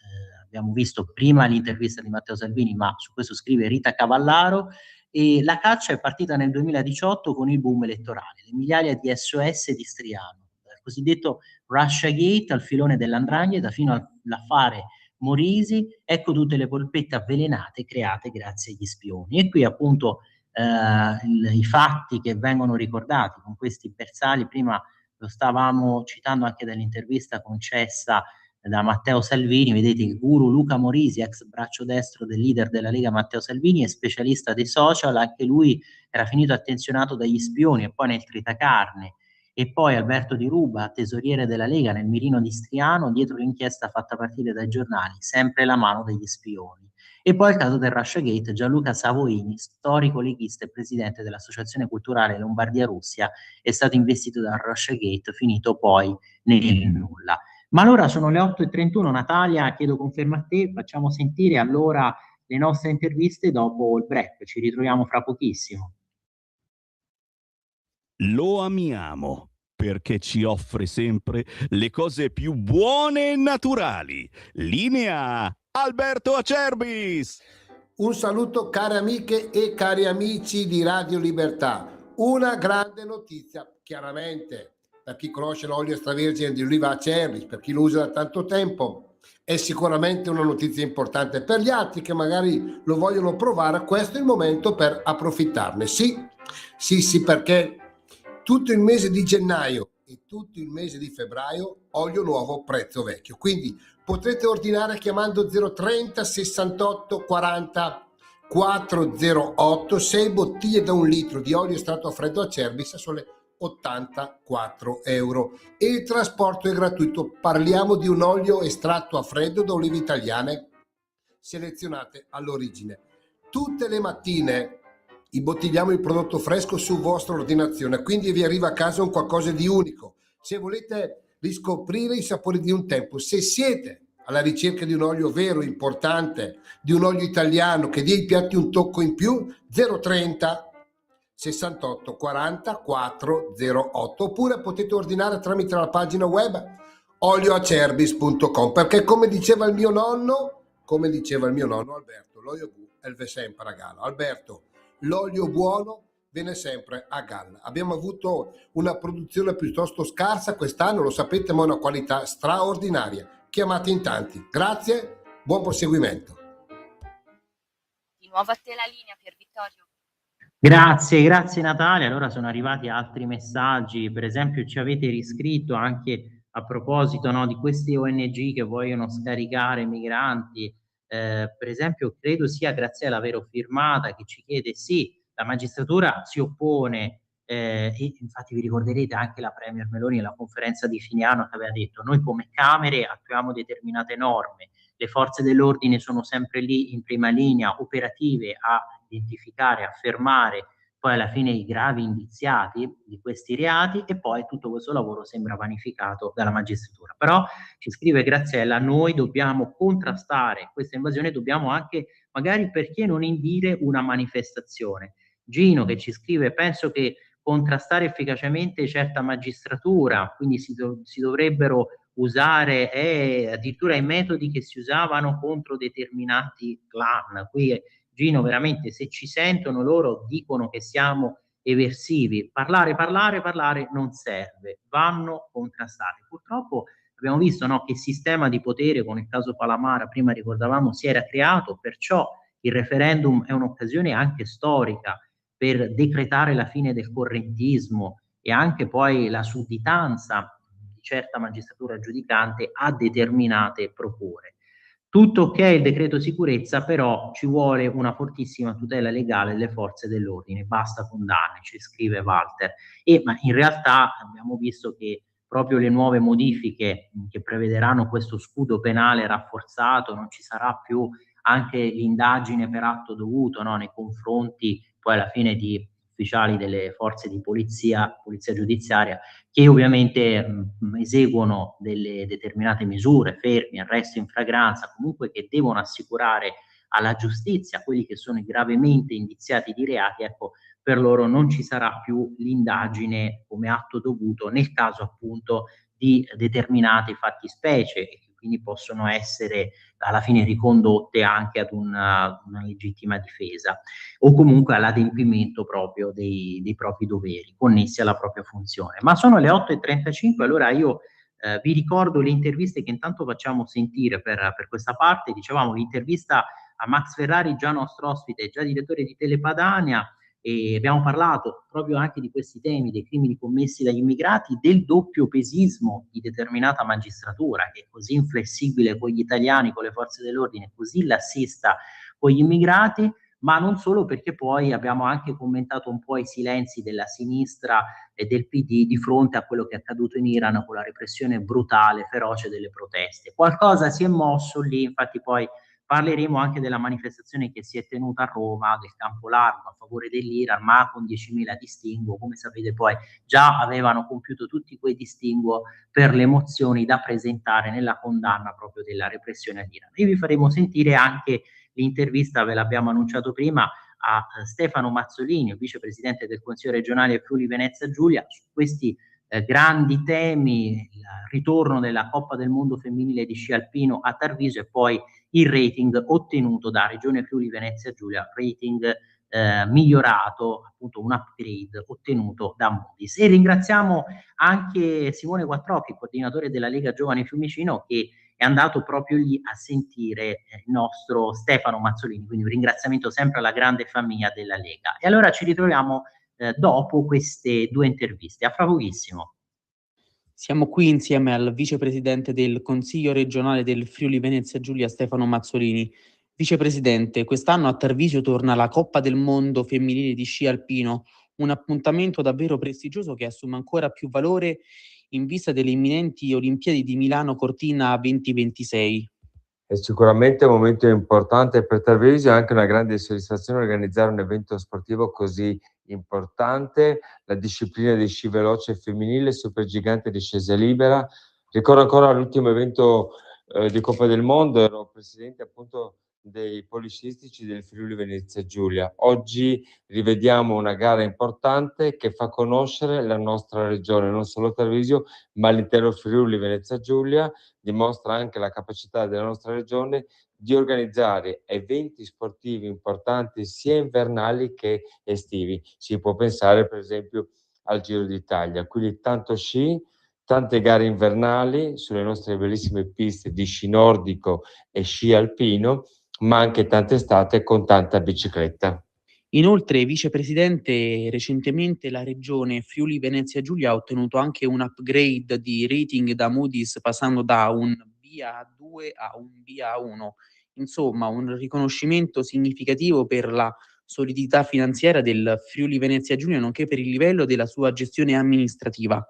abbiamo visto prima l'intervista di Matteo Salvini, ma su questo scrive Rita Cavallaro. E la caccia è partita nel 2018 con il boom elettorale, le migliaia di SOS di Striano, dal cosiddetto Russiagate al filone dell''ndrangheta fino all'affare Morisi, ecco tutte le polpette avvelenate create grazie agli spioni. E qui appunto i fatti che vengono ricordati con questi bersagli. Prima lo stavamo citando anche dall'intervista concessa da Matteo Salvini. Vedete, il guru Luca Morisi, ex braccio destro del leader della Lega Matteo Salvini, è specialista dei social, anche lui era finito attenzionato dagli spioni e poi nel tritacarne. E poi Alberto Di Ruba, tesoriere della Lega nel mirino di Striano, dietro l'inchiesta fatta partire dai giornali, sempre la mano degli spioni. E poi il caso del Russiagate, Gianluca Savoini, storico leghista e presidente dell'Associazione Culturale Lombardia Russia, è stato investito dal Russiagate, finito poi nel nulla. Ma allora sono le 8:31, Natalia, chiedo conferma a te, facciamo sentire allora le nostre interviste dopo il break, ci ritroviamo fra pochissimo. Lo amiamo perché ci offre sempre le cose più buone e naturali. Linea Alberto Acerbis. Un saluto care amiche e cari amici di Radio Libertà. Una grande notizia, chiaramente, per chi conosce l'olio extravergine di oliva Acerbis, per chi lo usa da tanto tempo, è sicuramente una notizia importante. Per gli altri che magari lo vogliono provare, questo è il momento per approfittarne. Sì, perché tutto il mese di gennaio e tutto il mese di febbraio olio nuovo prezzo vecchio, quindi potrete ordinare chiamando 030 68 40 408 6 bottiglie da 1 litro di olio estratto a freddo Acerbis a sole 84 euro e il trasporto è gratuito. Parliamo di un olio estratto a freddo da olive italiane selezionate all'origine. Tutte le mattine imbottigliamo il prodotto fresco su vostra ordinazione, quindi vi arriva a casa un qualcosa di unico. Se volete riscoprire i sapori di un tempo, se siete alla ricerca di un olio vero, importante, di un olio italiano che dia ai piatti un tocco in più, 030 68 40 408, oppure potete ordinare tramite la pagina web olioacerbis.com, perché come diceva il mio nonno Alberto, l'olio è sempre a galla. Alberto, l'olio buono viene sempre a galla. Abbiamo avuto una produzione piuttosto scarsa quest'anno, lo sapete, ma una qualità straordinaria. Chiamate in tanti. Grazie, buon proseguimento. Di nuovo a te la linea, Pier Vittorio. Grazie Natalia. Allora sono arrivati altri messaggi, per esempio ci avete riscritto anche a proposito, no, di queste ONG che vogliono scaricare migranti. Per esempio credo sia Graziella Vero Firmata che ci chiede sì, la magistratura si oppone, e infatti vi ricorderete anche la Premier Meloni alla conferenza di fine anno che aveva detto noi come Camere attuiamo determinate norme, le forze dell'ordine sono sempre lì in prima linea operative a identificare, a fermare poi alla fine i gravi indiziati di questi reati e poi tutto questo lavoro sembra vanificato dalla magistratura. Però ci scrive Graziella, noi dobbiamo contrastare questa invasione, dobbiamo anche magari perché non indire una manifestazione. Gino che ci scrive, penso che contrastare efficacemente certa magistratura, quindi si dovrebbero usare addirittura i metodi che si usavano contro determinati clan. Qui Gino, veramente, se ci sentono loro dicono che siamo eversivi. Parlare non serve, vanno contrastati. Purtroppo abbiamo visto, no, che il sistema di potere con il caso Palamara, prima ricordavamo, si era creato, perciò il referendum è un'occasione anche storica per decretare la fine del correntismo e anche poi la sudditanza di certa magistratura giudicante a determinate procure. Tutto ok il decreto sicurezza, però ci vuole una fortissima tutela legale delle forze dell'ordine, basta condanne, ci scrive Walter. Ma in realtà abbiamo visto che proprio le nuove modifiche che prevederanno questo scudo penale rafforzato, non ci sarà più anche l'indagine per atto dovuto, no, nei confronti poi alla fine di ufficiali delle forze di polizia giudiziaria, che ovviamente eseguono delle determinate misure, fermi, arresto in flagranza, comunque che devono assicurare alla giustizia quelli che sono i gravemente indiziati di reati. Ecco, per loro non ci sarà più l'indagine come atto dovuto nel caso appunto di determinate fattispecie e che quindi possono essere alla fine ricondotte anche ad una legittima difesa o comunque all'adempimento proprio dei propri doveri connessi alla propria funzione. Ma sono le 8:35, allora io vi ricordo le interviste che intanto facciamo sentire per questa parte. Dicevamo l'intervista a Max Ferrari, già nostro ospite, già direttore di Telepadania, e abbiamo parlato proprio anche di questi temi, dei crimini commessi dagli immigrati, del doppio pesismo di determinata magistratura, che è così inflessibile con gli italiani, con le forze dell'ordine, così lassista con gli immigrati, ma non solo, perché poi abbiamo anche commentato un po' i silenzi della sinistra e del PD di fronte a quello che è accaduto in Iran con la repressione brutale, feroce delle proteste. Qualcosa si è mosso lì, infatti poi parleremo anche della manifestazione che si è tenuta a Roma, del campo largo a favore dell'Iran, ma con 10.000 distinguo. Come sapete poi già avevano compiuto tutti quei distinguo per le mozioni da presentare nella condanna proprio della repressione all'Iran. E vi faremo sentire anche l'intervista, ve l'abbiamo annunciato prima, a Stefano Mazzolini, vicepresidente del Consiglio regionale Friuli Venezia Giulia, su questi grandi temi, il ritorno della Coppa del Mondo femminile di sci alpino a Tarvisio e poi il rating ottenuto da Regione Friuli Venezia Giulia, rating migliorato, appunto un upgrade ottenuto da Moody's. E ringraziamo anche Simone Quattrocchi, coordinatore della Lega Giovani Fiumicino, che è andato proprio lì a sentire il nostro Stefano Mazzolini, quindi un ringraziamento sempre alla grande famiglia della Lega. E allora ci ritroviamo dopo queste due interviste. A fra pochissimo. Siamo qui insieme al vicepresidente del Consiglio regionale del Friuli Venezia Giulia, Stefano Mazzolini. Vicepresidente, quest'anno a Tarvisio torna la Coppa del Mondo femminile di sci alpino, un appuntamento davvero prestigioso che assume ancora più valore in vista delle imminenti Olimpiadi di Milano Cortina 2026. È sicuramente un momento importante per Tarvisio e anche una grande soddisfazione organizzare un evento sportivo così importante, la disciplina di sci veloce femminile, supergigante discesa libera. Ricordo ancora l'ultimo evento di Coppa del Mondo, ero presidente appunto dei poliscistici del Friuli Venezia Giulia. Oggi rivediamo una gara importante che fa conoscere la nostra regione, non solo Tarvisio, ma l'intero Friuli Venezia Giulia. Dimostra anche la capacità della nostra regione di organizzare eventi sportivi importanti sia invernali che estivi. Si può pensare per esempio al Giro d'Italia, quindi tanto sci, tante gare invernali sulle nostre bellissime piste di sci nordico e sci alpino, ma anche tante estate con tanta bicicletta. Inoltre, vicepresidente, recentemente la regione Friuli Venezia Giulia ha ottenuto anche un upgrade di rating da Moody's, passando da un Ba2 a un Ba1. Insomma, un riconoscimento significativo per la solidità finanziaria del Friuli Venezia Giulia, nonché per il livello della sua gestione amministrativa.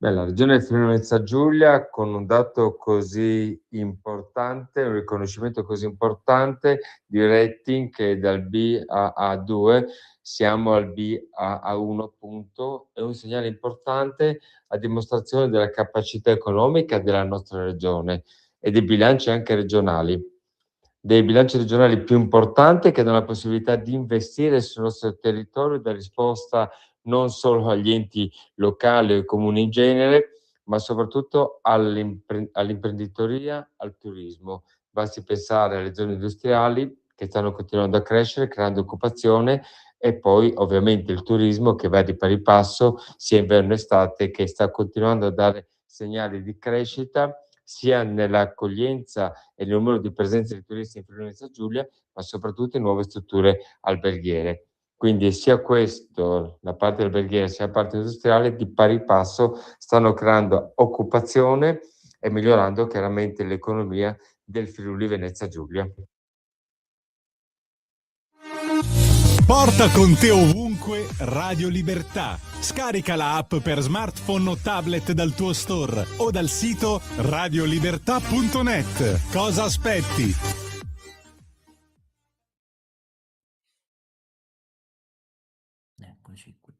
Beh, la regione Friuli Venezia Giulia, con un dato così importante, un riconoscimento così importante di rating, che dal B a A2 siamo al B a A1 punto, è un segnale importante a dimostrazione della capacità economica della nostra regione e dei bilanci anche regionali. Dei bilanci regionali più importanti che danno la possibilità di investire sul nostro territorio, dare risposta non solo agli enti locali o ai comuni in genere, ma soprattutto all'imprenditoria, al turismo. Basti pensare alle zone industriali che stanno continuando a crescere, creando occupazione, e poi ovviamente il turismo che va di pari passo sia inverno e estate, che sta continuando a dare segnali di crescita sia nell'accoglienza e nel numero di presenze di turisti in Friuli Venezia Giulia, ma soprattutto in nuove strutture alberghiere. Quindi sia questo, la parte alberghiera, sia la parte industriale, di pari passo stanno creando occupazione e migliorando chiaramente l'economia del Friuli Venezia Giulia. Porta con te ovunque Radio Libertà. Scarica la app per smartphone o tablet dal tuo store o dal sito radiolibertà.net. Cosa aspetti? Eccoci qui.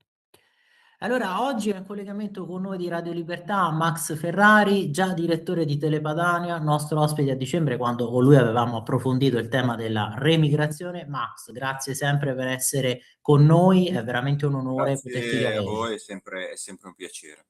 Allora, oggi è in collegamento con noi di Radio Libertà Max Ferrari, già direttore di Telepadania, nostro ospite a dicembre, quando con lui avevamo approfondito il tema della remigrazione. Max, grazie sempre per essere con noi, è veramente un onore poterti avere. Grazie a voi, è sempre un piacere.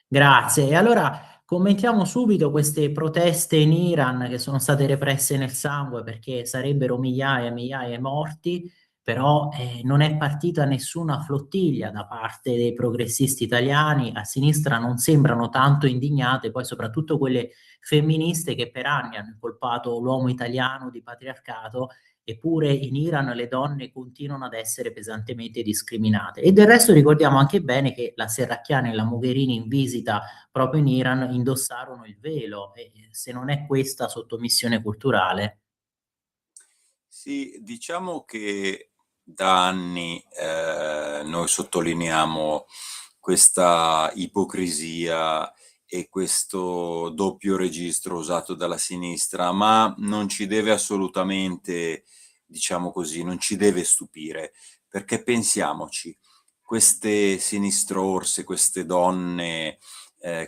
Grazie. E allora commentiamo subito queste proteste in Iran che sono state represse nel sangue, perché sarebbero migliaia e migliaia morti. Però non è partita nessuna flottiglia da parte dei progressisti italiani. A sinistra non sembrano tanto indignate, poi soprattutto quelle femministe che per anni hanno incolpato l'uomo italiano di patriarcato eppure in Iran le donne continuano ad essere pesantemente discriminate. E del resto ricordiamo anche bene che la Serracchiani e la Mogherini in visita proprio in Iran indossarono il velo, e se non è questa sottomissione culturale. Sì, diciamo che da anni noi sottolineiamo questa ipocrisia e questo doppio registro usato dalla sinistra, ma non ci deve assolutamente, diciamo così, non ci deve stupire, perché pensiamoci, queste sinistrorse, queste donne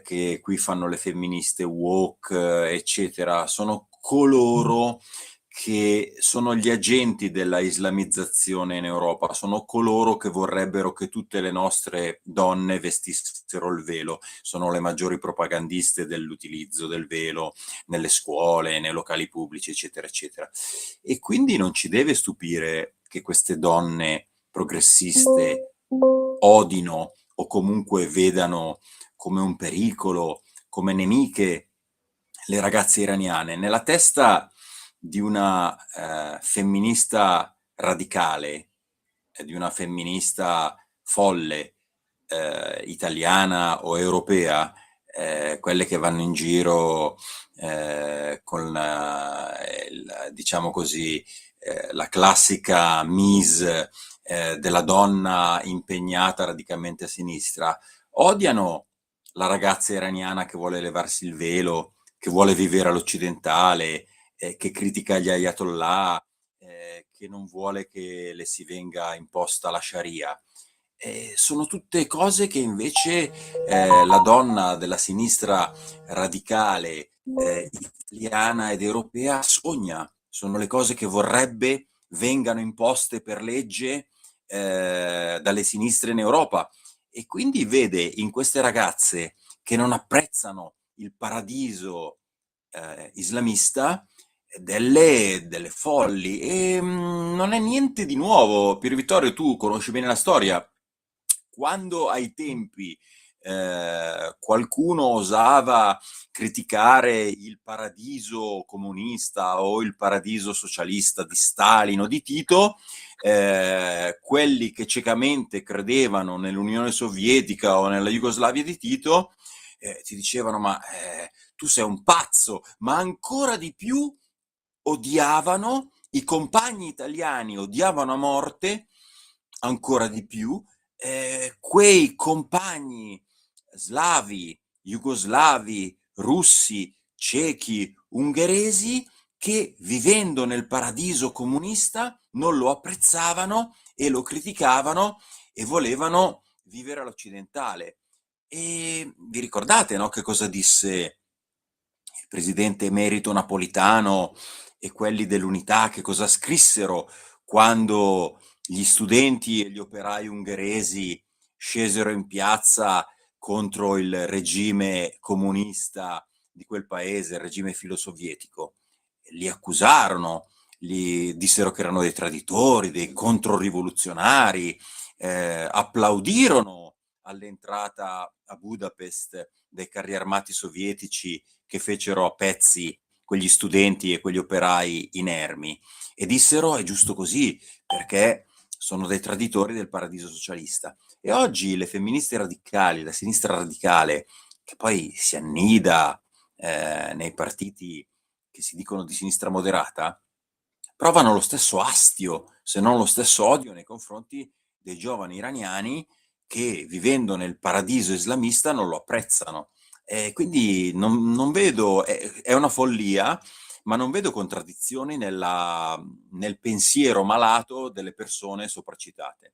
che qui fanno le femministe woke, eccetera, sono coloro che sono gli agenti della islamizzazione in Europa, sono coloro che vorrebbero che tutte le nostre donne vestissero il velo, sono le maggiori propagandiste dell'utilizzo del velo nelle scuole, nei locali pubblici, eccetera, eccetera. E quindi non ci deve stupire che queste donne progressiste odino o comunque vedano come un pericolo, come nemiche le ragazze iraniane. Nella testa di una femminista radicale, di una femminista folle, italiana o europea, quelle che vanno in giro con diciamo così, la classica mise della donna impegnata radicalmente a sinistra, odiano la ragazza iraniana che vuole levarsi il velo, che vuole vivere all'occidentale, che critica gli ayatollah, che non vuole che le si venga imposta la Sharia. Sono tutte cose che invece la donna della sinistra radicale italiana ed europea sogna, sono le cose che vorrebbe vengano imposte per legge dalle sinistre in Europa. E quindi vede in queste ragazze che non apprezzano il paradiso islamista delle folli, e non è niente di nuovo. Pier Vittorio, tu conosci bene la storia. Quando ai tempi qualcuno osava criticare il paradiso comunista o il paradiso socialista di Stalin o di Tito, quelli che ciecamente credevano nell'Unione Sovietica o nella Jugoslavia di Tito ti dicevano: ma tu sei un pazzo. Ma ancora di più odiavano i compagni italiani, odiavano a morte ancora di più quei compagni slavi, jugoslavi, russi, cechi, ungheresi, che vivendo nel paradiso comunista non lo apprezzavano e lo criticavano e volevano vivere all'occidentale. E vi ricordate, no, che cosa disse il presidente emerito Napolitano e quelli dell'Unità, che cosa scrissero quando gli studenti e gli operai ungheresi scesero in piazza contro il regime comunista di quel paese, il regime filosovietico? Li accusarono, gli dissero che erano dei traditori, dei controrivoluzionari, applaudirono all'entrata a Budapest dei carri armati sovietici che fecero a pezzi quegli studenti e quegli operai inermi, e dissero: è giusto così, perché sono dei traditori del paradiso socialista. E oggi le femministe radicali, la sinistra radicale, che poi si annida nei partiti che si dicono di sinistra moderata, provano lo stesso astio, se non lo stesso odio, nei confronti dei giovani iraniani che, vivendo nel paradiso islamista, non lo apprezzano. Quindi non vedo, è una follia, ma non vedo contraddizioni nel pensiero malato delle persone sopracitate.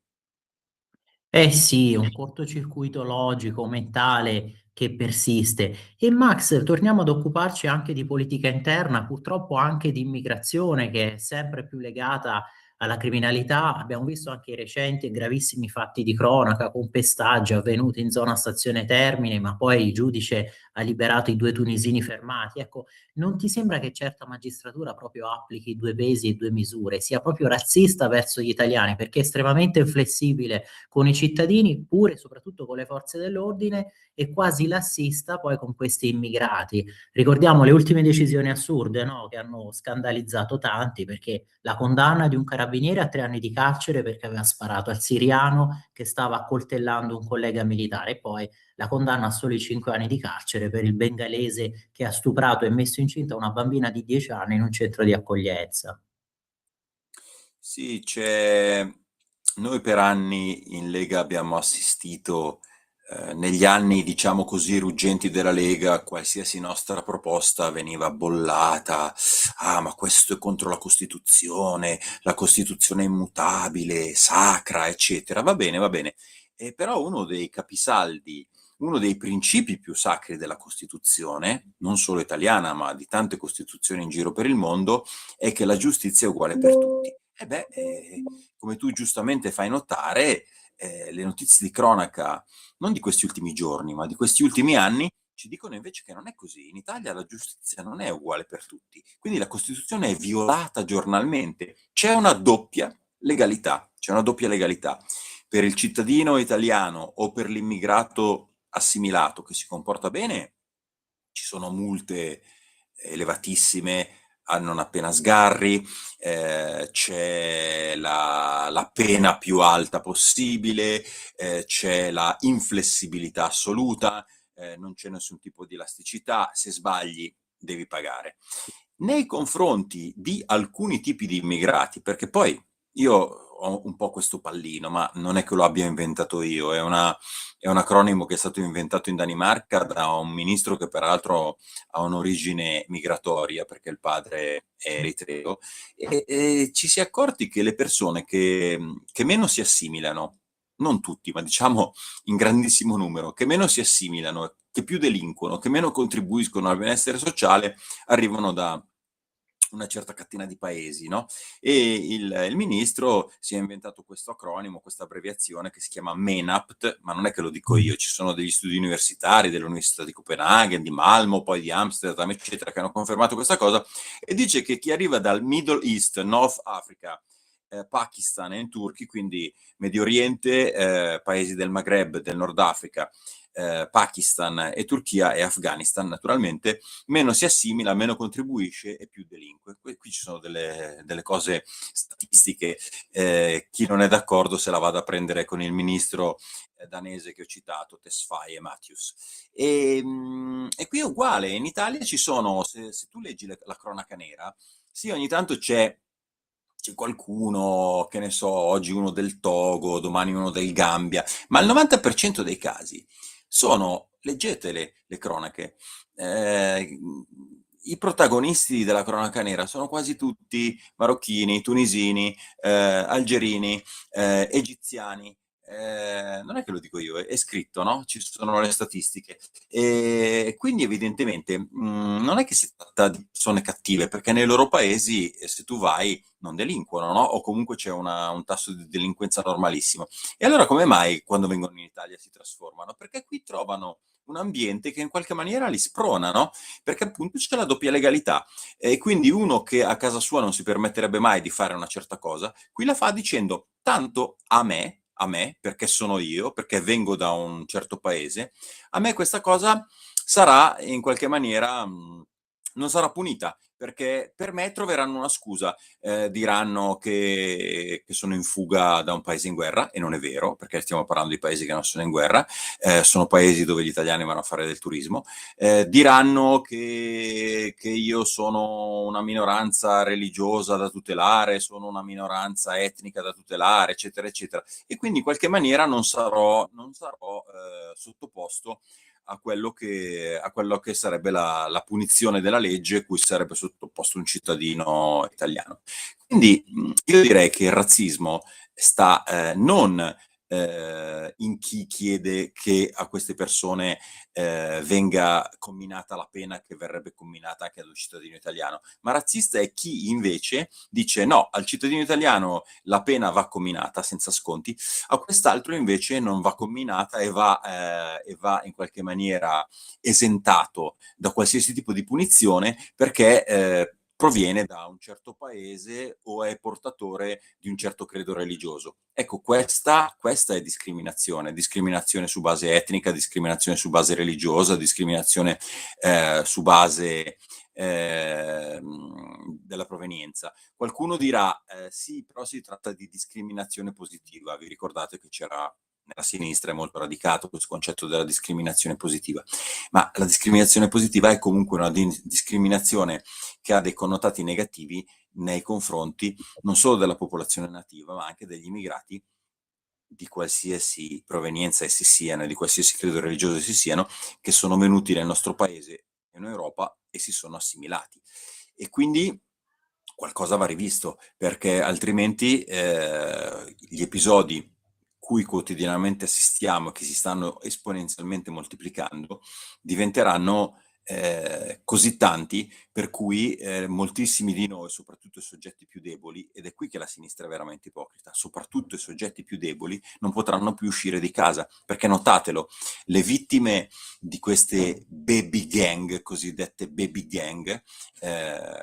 Eh sì, un cortocircuito logico, mentale che persiste. E Max, torniamo ad occuparci anche di politica interna, purtroppo anche di immigrazione, che è sempre più legata alla criminalità. Abbiamo visto anche i recenti e gravissimi fatti di cronaca con pestaggi avvenuti in zona Stazione Termine, ma poi il giudice ha liberato i 2 tunisini fermati. Ecco, non ti sembra che certa magistratura proprio applichi 2 pesi e 2 misure, sia proprio razzista verso gli italiani, perché è estremamente inflessibile con i cittadini, pure e soprattutto con le forze dell'ordine, e quasi lassista poi con questi immigrati? Ricordiamo le ultime decisioni assurde, no? Che hanno scandalizzato tanti, perché la condanna di un carabiniere a 3 anni di carcere perché aveva sparato al siriano che stava accoltellando un collega militare, e poi la condanna a soli 5 anni di carcere per il bengalese che ha stuprato e messo incinta una bambina di 10 anni in un centro di accoglienza. Sì, noi per anni in Lega abbiamo assistito, negli anni, diciamo così, ruggenti della Lega, qualsiasi nostra proposta veniva bollata. Ah, ma questo è contro la Costituzione è immutabile, sacra, eccetera. Va bene, va bene. Però uno dei capisaldi, uno dei principi più sacri della Costituzione, non solo italiana, ma di tante Costituzioni in giro per il mondo, è che la giustizia è uguale per tutti. Come tu giustamente fai notare, le notizie di cronaca, non di questi ultimi giorni, ma di questi ultimi anni, ci dicono invece che non è così. In Italia la giustizia non è uguale per tutti, quindi la Costituzione è violata giornalmente. C'è una doppia legalità, per il cittadino italiano o per l'immigrato assimilato che si comporta bene. Ci sono multe elevatissime a non appena sgarri, c'è la pena più alta possibile, c'è la inflessibilità assoluta, non c'è nessun tipo di elasticità, se sbagli devi pagare. Nei confronti di alcuni tipi di immigrati, perché poi io ho un po' questo pallino, ma non è che lo abbia inventato io, è un acronimo che è stato inventato in Danimarca da un ministro che peraltro ha un'origine migratoria, perché il padre è eritreo, e ci si è accorti che le persone che meno si assimilano, non tutti, ma diciamo in grandissimo numero, che meno si assimilano, che più delinquono, che meno contribuiscono al benessere sociale, arrivano da una certa catena di paesi, no? E il ministro si è inventato questo acronimo, questa abbreviazione che si chiama MENAPT, ma non è che lo dico io, ci sono degli studi universitari dell'Università di Copenaghen, di Malmo, poi di Amsterdam, eccetera, che hanno confermato questa cosa, e dice che chi arriva dal Middle East, North Africa, Pakistan e Turchi, quindi Medio Oriente, paesi del Maghreb, del Nord Africa, Pakistan e Turchia e Afghanistan, naturalmente, meno si assimila, meno contribuisce e più delinque. Qui ci sono delle cose statistiche, chi non è d'accordo se la vada a prendere con il ministro danese che ho citato, Tesfaye e Matthews. E qui è uguale, in Italia ci sono, se tu leggi la cronaca nera, sì, ogni tanto c'è qualcuno, che ne so, oggi uno del Togo, domani uno del Gambia, ma il 90% dei casi leggete le cronache, i protagonisti della cronaca nera sono quasi tutti marocchini, tunisini, algerini, egiziani. Non è che lo dico io, è scritto, no? Ci sono le statistiche. E quindi evidentemente non è che si tratta di persone cattive, perché nei loro paesi, se tu vai, non delinquono, no? O comunque c'è un tasso di delinquenza normalissimo. E allora come mai quando vengono in Italia si trasformano? Perché qui trovano un ambiente che in qualche maniera li sprona, no? Perché appunto c'è la doppia legalità. E quindi uno che a casa sua non si permetterebbe mai di fare una certa cosa, qui la fa dicendo: tanto a me, perché sono io, perché vengo da un certo paese, a me questa cosa sarà in qualche maniera, non sarà punita, perché per me troveranno una scusa, diranno che sono in fuga da un paese in guerra, e non è vero, perché stiamo parlando di paesi che non sono in guerra, sono paesi dove gli italiani vanno a fare del turismo, diranno che io sono una minoranza religiosa da tutelare, sono una minoranza etnica da tutelare, eccetera, eccetera, e quindi in qualche maniera non sarò sottoposto a quello che sarebbe la punizione della legge cui sarebbe sottoposto un cittadino italiano. Quindi io direi che il razzismo sta non in chi chiede che a queste persone venga comminata la pena che verrebbe comminata anche ad un cittadino italiano, ma razzista è chi invece dice no, al cittadino italiano la pena va comminata senza sconti, a quest'altro invece non va comminata e va in qualche maniera esentato da qualsiasi tipo di punizione perché proviene da un certo paese o è portatore di un certo credo religioso. Ecco, questa è discriminazione su base etnica, discriminazione su base religiosa, discriminazione su base della provenienza. Qualcuno dirà, sì, però si tratta di discriminazione positiva. Vi ricordate che c'era nella sinistra, è molto radicato questo concetto della discriminazione positiva, ma la discriminazione positiva è comunque una discriminazione che ha dei connotati negativi nei confronti non solo della popolazione nativa, ma anche degli immigrati di qualsiasi provenienza essi siano, di qualsiasi credo religioso essi siano, che sono venuti nel nostro paese, in Europa, e si sono assimilati. E quindi qualcosa va rivisto, perché altrimenti gli episodi cui quotidianamente assistiamo e che si stanno esponenzialmente moltiplicando diventeranno così tanti per cui moltissimi di noi, soprattutto i soggetti più deboli, ed è qui che la sinistra è veramente ipocrita, soprattutto i soggetti più deboli non potranno più uscire di casa, perché notatelo, le vittime di queste baby gang, cosiddette baby gang,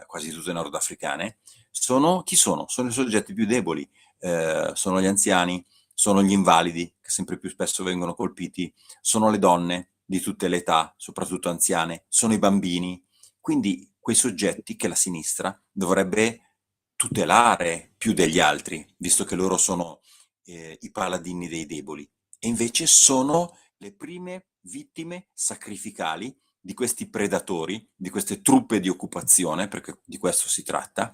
quasi tutte nordafricane, chi sono? Sono i soggetti più deboli, sono gli anziani, sono gli invalidi, che sempre più spesso vengono colpiti, sono le donne di tutte le età, soprattutto anziane, sono i bambini. Quindi quei soggetti che la sinistra dovrebbe tutelare più degli altri, visto che loro sono i paladini dei deboli. E invece sono le prime vittime sacrificali di questi predatori, di queste truppe di occupazione, perché di questo si tratta,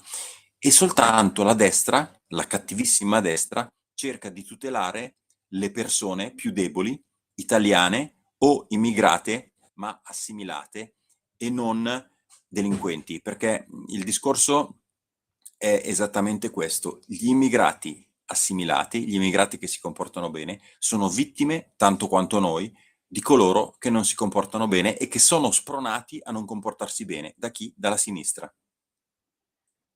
e soltanto la destra, la cattivissima destra, cerca di tutelare le persone più deboli, italiane o immigrate, ma assimilate e non delinquenti, perché il discorso è esattamente questo. Gli immigrati assimilati, gli immigrati che si comportano bene, sono vittime, tanto quanto noi, di coloro che non si comportano bene e che sono spronati a non comportarsi bene. Da chi? Dalla sinistra.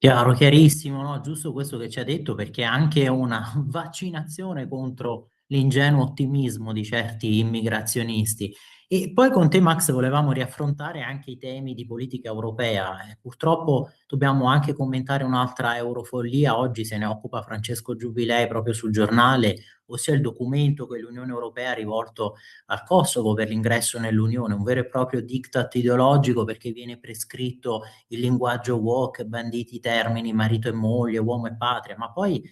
Chiaro, chiarissimo, no? Giusto questo che ci ha detto, perché è anche una vaccinazione contro l'ingenuo ottimismo di certi immigrazionisti. E poi con te, Max, volevamo riaffrontare anche i temi di politica europea. Purtroppo dobbiamo anche commentare un'altra eurofollia, oggi se ne occupa Francesco Giubilei proprio sul giornale, ossia il documento che l'Unione Europea ha rivolto al Kosovo per l'ingresso nell'Unione, un vero e proprio diktat ideologico perché viene prescritto il linguaggio woke, banditi i termini marito e moglie, uomo e patria, ma poi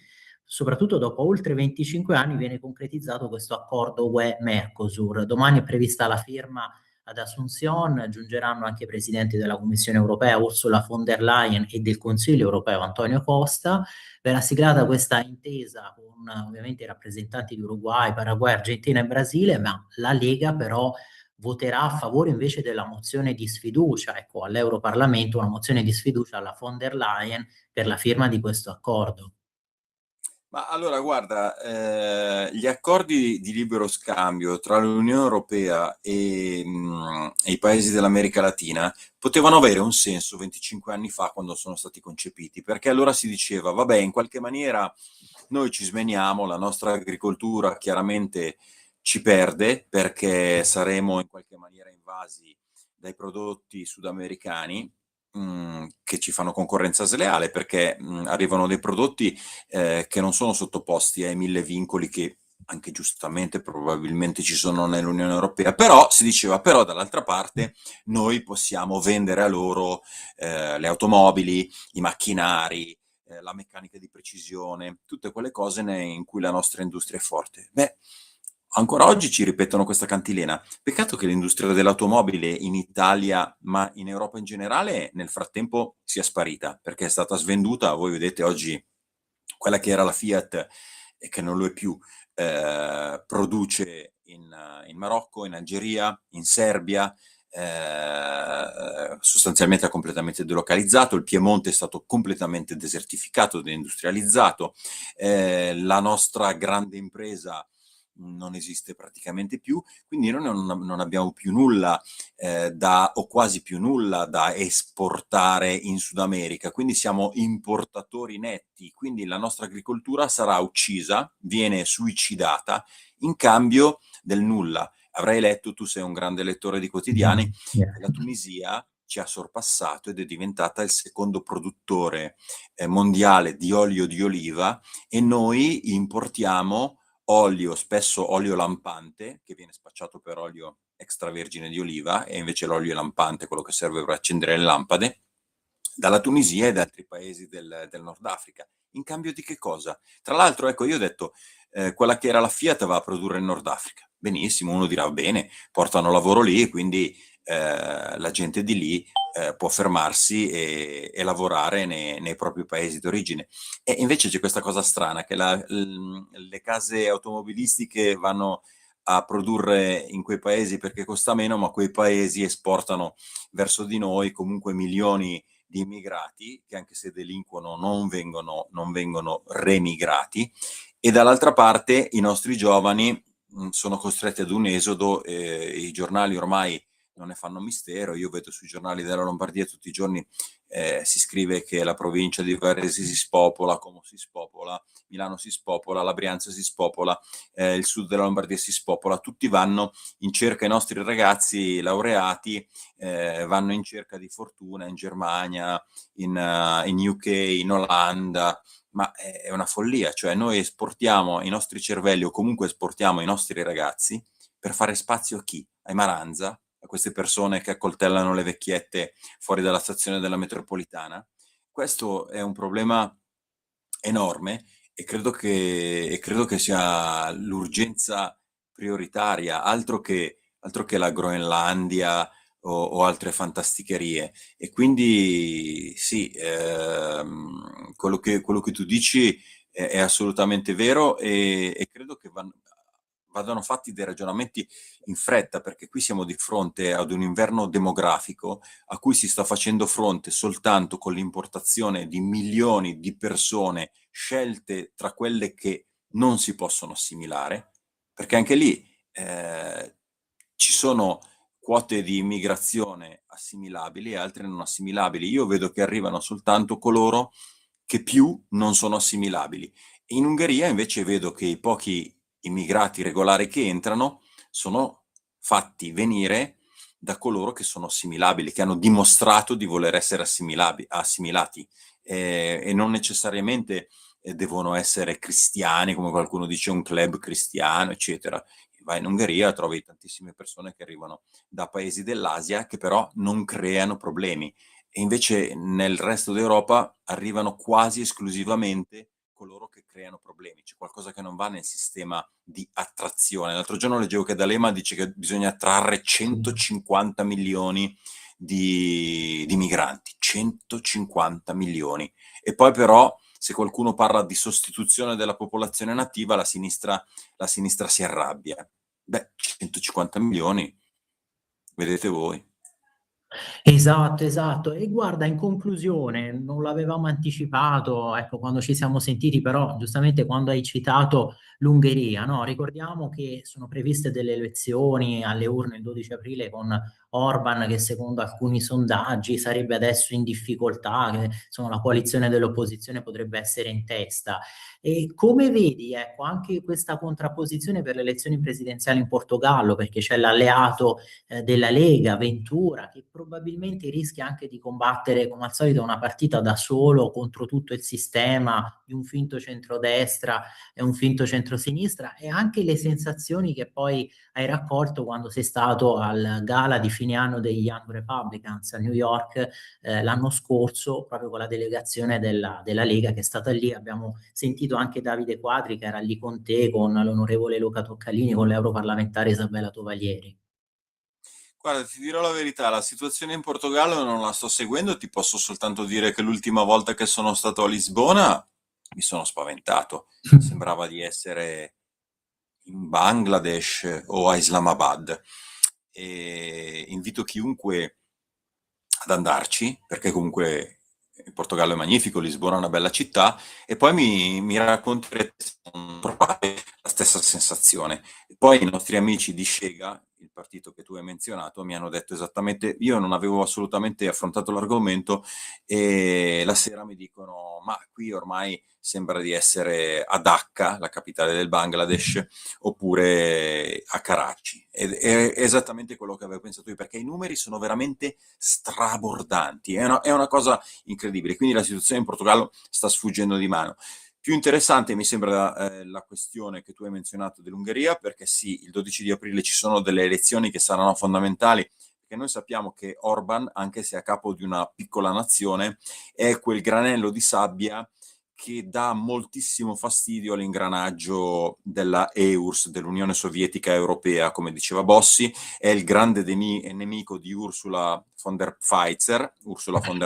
soprattutto dopo oltre 25 anni viene concretizzato questo accordo UE-Mercosur. Domani è prevista la firma ad Asunción, giungeranno anche i presidenti della Commissione Europea Ursula von der Leyen e del Consiglio Europeo Antonio Costa. Verrà siglata questa intesa con ovviamente i rappresentanti di Uruguay, Paraguay, Argentina e Brasile, ma la Lega però voterà a favore invece della mozione di sfiducia, ecco, all'Europarlamento una mozione di sfiducia alla von der Leyen per la firma di questo accordo. Ma allora, guarda, gli accordi di libero scambio tra l'Unione Europea e i paesi dell'America Latina potevano avere un senso 25 anni fa quando sono stati concepiti, perché allora si diceva, vabbè, in qualche maniera noi ci smeniamo, la nostra agricoltura chiaramente ci perde perché saremo in qualche maniera invasi dai prodotti sudamericani che ci fanno concorrenza sleale perché arrivano dei prodotti che non sono sottoposti ai 1000 vincoli che anche giustamente probabilmente ci sono nell'Unione Europea, però si diceva, però dall'altra parte noi possiamo vendere a loro le automobili, i macchinari, la meccanica di precisione, tutte quelle cose in cui la nostra industria è forte. Beh, ancora oggi ci ripetono questa cantilena. Peccato che l'industria dell'automobile in Italia, ma in Europa in generale, nel frattempo sia sparita, perché è stata svenduta. Voi vedete oggi quella che era la Fiat e che non lo è più, produce in Marocco, in Algeria, in Serbia, sostanzialmente ha completamente delocalizzato, il Piemonte è stato completamente desertificato, deindustrializzato, la nostra grande impresa non esiste praticamente più, quindi noi non abbiamo più nulla o quasi più nulla da esportare in Sud America, quindi siamo importatori netti, quindi la nostra agricoltura sarà uccisa, viene suicidata in cambio del nulla. Avrai letto, tu sei un grande lettore di quotidiani, che la Tunisia ci ha sorpassato ed è diventata il secondo produttore mondiale di olio di oliva, e noi importiamo olio, spesso olio lampante, che viene spacciato per olio extravergine di oliva, e invece l'olio lampante, quello che serve per accendere le lampade, dalla Tunisia e da altri paesi del Nord Africa. In cambio di che cosa? Tra l'altro, ecco, io ho detto, quella che era la Fiat va a produrre in Nord Africa. Benissimo, uno dirà, bene, portano lavoro lì, quindi la gente di lì può fermarsi e lavorare nei propri paesi d'origine. E invece c'è questa cosa strana, che le case automobilistiche vanno a produrre in quei paesi perché costa meno, ma quei paesi esportano verso di noi comunque milioni di immigrati che, anche se delinquono, non vengono remigrati, e dall'altra parte i nostri giovani sono costretti ad un esodo. I giornali ormai non ne fanno mistero. Io vedo sui giornali della Lombardia tutti i giorni si scrive che la provincia di Varese si spopola, Como si spopola, Milano si spopola, la Brianza si spopola, il sud della Lombardia si spopola. Tutti vanno in cerca, i nostri ragazzi laureati vanno in cerca di fortuna in Germania, in UK, in Olanda. Ma è una follia, cioè noi esportiamo i nostri cervelli, o comunque esportiamo i nostri ragazzi, per fare spazio a chi? Ai Maranza, a queste persone che accoltellano le vecchiette fuori dalla stazione della metropolitana. Questo è un problema enorme, e credo che sia l'urgenza prioritaria, altro che la Groenlandia o altre fantasticherie. E quindi sì, quello che tu dici è assolutamente vero, e credo che vadano fatti dei ragionamenti in fretta, perché qui siamo di fronte ad un inverno demografico a cui si sta facendo fronte soltanto con l'importazione di milioni di persone scelte tra quelle che non si possono assimilare, perché anche lì ci sono quote di immigrazione assimilabili e altre non assimilabili. Io vedo che arrivano soltanto coloro che più non sono assimilabili. In Ungheria invece vedo che i pochi immigrati regolari che entrano sono fatti venire da coloro che sono assimilabili, che hanno dimostrato di voler essere assimilati, e non necessariamente devono essere cristiani, come qualcuno dice, un club cristiano, eccetera. Vai in Ungheria, trovi tantissime persone che arrivano da paesi dell'Asia, che però non creano problemi, e invece nel resto d'Europa arrivano quasi esclusivamente coloro che creano problemi. C'è qualcosa che non va nel sistema di attrazione. L'altro giorno leggevo che D'Alema dice che bisogna attrarre 150 milioni di migranti, 150 milioni. E poi però, se qualcuno parla di sostituzione della popolazione nativa, la sinistra si arrabbia. Beh, 150 milioni, vedete voi. Esatto, esatto. E guarda, in conclusione, non l'avevamo anticipato, ecco, quando ci siamo sentiti, però giustamente quando hai citato l'Ungheria, no? Ricordiamo che sono previste delle elezioni alle urne il 12 aprile con Orban che secondo alcuni sondaggi sarebbe adesso in difficoltà, che insomma la coalizione dell'opposizione potrebbe essere in testa. E come vedi, ecco, anche questa contrapposizione per le elezioni presidenziali in Portogallo, perché c'è l'alleato della Lega, Ventura, che probabilmente rischia anche di combattere, come al solito, una partita da solo contro tutto il sistema di un finto centrodestra e un finto centrosinistra, e anche le sensazioni che poi hai raccolto quando sei stato al gala di fine anno degli Young Republicans a New York l'anno scorso, proprio con la delegazione della Lega che è stata lì. Abbiamo sentito anche Davide Quadri che era lì con te, con l'onorevole Luca Toccalini, con l'europarlamentare Isabella Tovaglieri. Guarda, ti dirò la verità, la situazione in Portogallo non la sto seguendo, ti posso soltanto dire che l'ultima volta che sono stato a Lisbona mi sono spaventato, sembrava di essere in Bangladesh o a Islamabad, e invito chiunque ad andarci, perché comunque il Portogallo è magnifico, Lisbona è una bella città, e poi mi racconterete se non provate la stessa nostra sensazione. Poi i nostri amici di Scega, il partito che tu hai menzionato, mi hanno detto esattamente, io non avevo assolutamente affrontato l'argomento e la sera mi dicono, ma qui ormai sembra di essere a Dhaka, la capitale del Bangladesh, oppure a Karachi. Ed è esattamente quello che avevo pensato io, perché i numeri sono veramente strabordanti, è una cosa incredibile. Quindi la situazione in Portogallo sta sfuggendo di mano. Più interessante mi sembra la questione che tu hai menzionato dell'Ungheria, perché sì, il 12 di aprile ci sono delle elezioni che saranno fondamentali, perché noi sappiamo che Orban, anche se è a capo di una piccola nazione, è quel granello di sabbia che dà moltissimo fastidio all'ingranaggio della EURSS, dell'Unione Sovietica Europea, come diceva Bossi, è il grande nemico di Ursula von der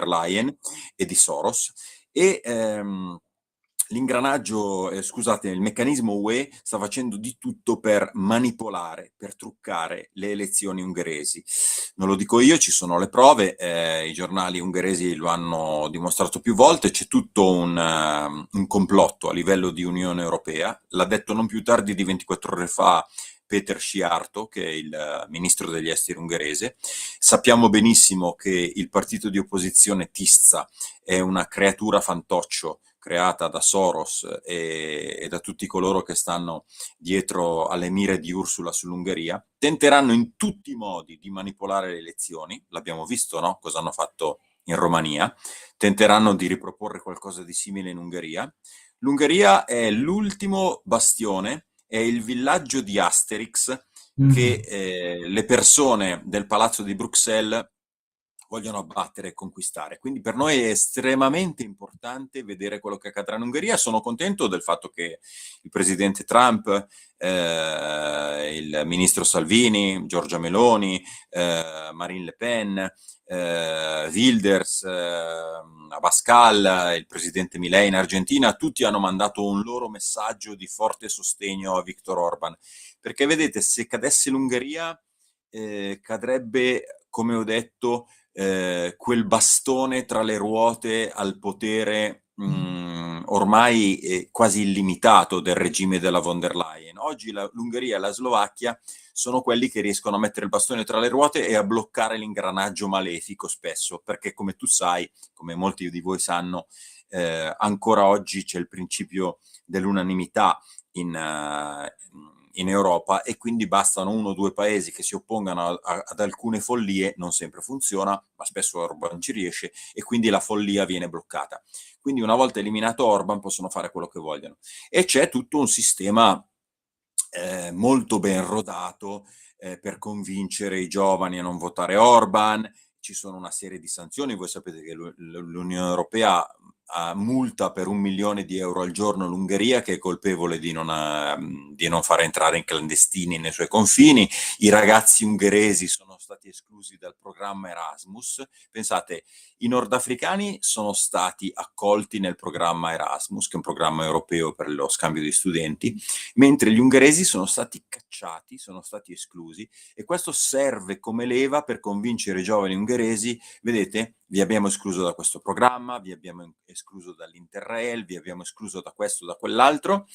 Leyen e di Soros, e il meccanismo UE sta facendo di tutto per manipolare, per truccare le elezioni ungheresi. Non lo dico io, ci sono le prove, i giornali ungheresi lo hanno dimostrato più volte, c'è tutto un complotto a livello di Unione Europea, l'ha detto non più tardi di 24 ore fa Péter Szijjártó, che è il ministro degli esteri ungherese. Sappiamo benissimo che il partito di opposizione Tisza è una creatura fantoccio creata da Soros e da tutti coloro che stanno dietro alle mire di Ursula sull'Ungheria. Tenteranno in tutti i modi di manipolare le elezioni, l'abbiamo visto, no? Cosa hanno fatto in Romania. Tenteranno di riproporre qualcosa di simile in Ungheria. L'Ungheria è l'ultimo bastione, è il villaggio di Asterix che le persone del palazzo di Bruxelles vogliono abbattere e conquistare. Quindi per noi è estremamente importante vedere quello che accadrà in Ungheria. Sono contento del fatto che il presidente Trump, il ministro Salvini, Giorgia Meloni, Marine Le Pen, Wilders, Abascal, il presidente Milei in Argentina, tutti hanno mandato un loro messaggio di forte sostegno a Viktor Orban. Perché vedete, se cadesse l'Ungheria, cadrebbe, come ho detto, quel bastone tra le ruote al potere ormai quasi illimitato del regime della von der Leyen. Oggi l'Ungheria e la Slovacchia sono quelli che riescono a mettere il bastone tra le ruote e a bloccare l'ingranaggio malefico spesso, perché come tu sai, come molti di voi sanno, ancora oggi c'è il principio dell'unanimità in Europa, e quindi bastano 1 o 2 paesi che si oppongano ad alcune follie, non sempre funziona, ma spesso Orban ci riesce, e quindi la follia viene bloccata. Quindi una volta eliminato Orban possono fare quello che vogliono. E c'è tutto un sistema molto ben rodato per convincere i giovani a non votare Orban. Ci sono una serie di sanzioni, voi sapete che l'Unione Europea multa per 1 milione di euro al giorno l'Ungheria, che è colpevole di non far entrare in clandestini nei suoi confini. I ragazzi ungheresi sono stati esclusi dal programma Erasmus. Pensate, i nordafricani sono stati accolti nel programma Erasmus, che è un programma europeo per lo scambio di studenti, mentre gli ungheresi sono stati cacciati, sono stati esclusi, e questo serve come leva per convincere i giovani ungheresi: vedete, vi abbiamo escluso da questo programma, vi abbiamo escluso dall'Interrail, vi abbiamo escluso da questo, da quell'altro,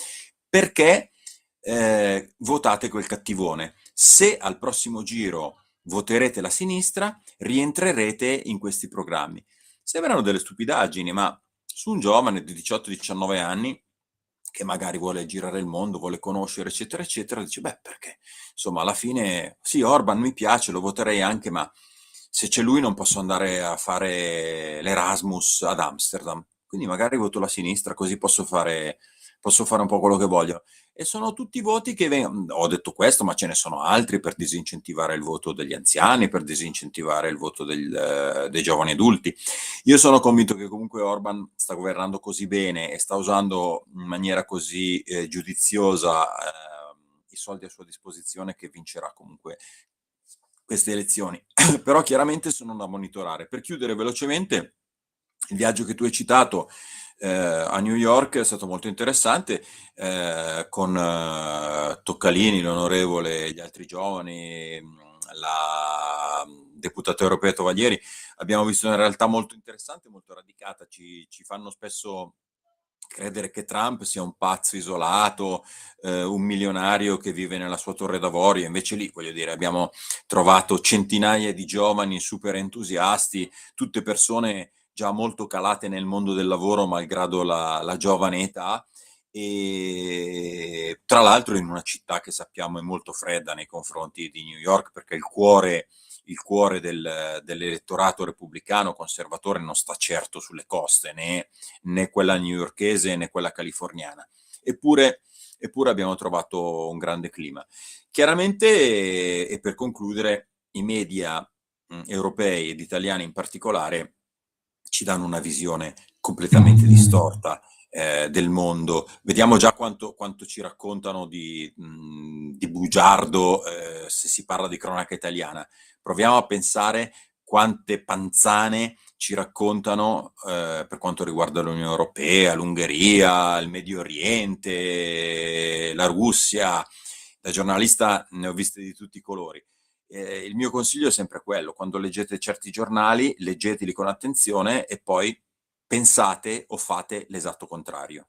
perché votate quel cattivone. Se al prossimo giro voterete la sinistra, rientrerete in questi programmi. Sembrano delle stupidaggini, ma su un giovane di 18-19 anni che magari vuole girare il mondo, vuole conoscere, eccetera, eccetera, dice, beh, perché? Insomma, alla fine, sì, Orban mi piace, lo voterei anche, ma se c'è lui non posso andare a fare l'Erasmus ad Amsterdam. Quindi magari voto la sinistra, così posso fare un po' quello che voglio. E sono tutti voti che vengono. Ho detto questo, ma ce ne sono altri per disincentivare il voto degli anziani, per disincentivare il voto dei giovani adulti. Io sono convinto che comunque Orban sta governando così bene e sta usando in maniera così giudiziosa i soldi a sua disposizione, che vincerà comunque queste elezioni. Però chiaramente sono da monitorare. Per chiudere velocemente, il viaggio che tu hai citato a New York è stato molto interessante, con Toccalini, l'onorevole, e gli altri giovani, la deputata europea Tovaglieri. Abbiamo visto una realtà molto interessante, molto radicata. Ci fanno spesso credere che Trump sia un pazzo isolato, un milionario che vive nella sua torre d'avorio. Invece lì, voglio dire, abbiamo trovato centinaia di giovani super entusiasti, tutte persone già molto calate nel mondo del lavoro malgrado la giovane età, e tra l'altro in una città che sappiamo è molto fredda nei confronti di New York, perché il cuore dell'elettorato repubblicano conservatore non sta certo sulle coste, né quella newyorkese né quella californiana. Eppure abbiamo trovato un grande clima. Chiaramente, e per concludere, i media europei ed italiani in particolare ci danno una visione completamente distorta del mondo. Vediamo già quanto ci raccontano di bugiardo se si parla di cronaca italiana. Proviamo a pensare quante panzane ci raccontano per quanto riguarda l'Unione Europea, l'Ungheria, il Medio Oriente, la Russia. Da giornalista ne ho viste di tutti i colori. Il mio consiglio è sempre quello: quando leggete certi giornali, leggeteli con attenzione e poi pensate o fate l'esatto contrario.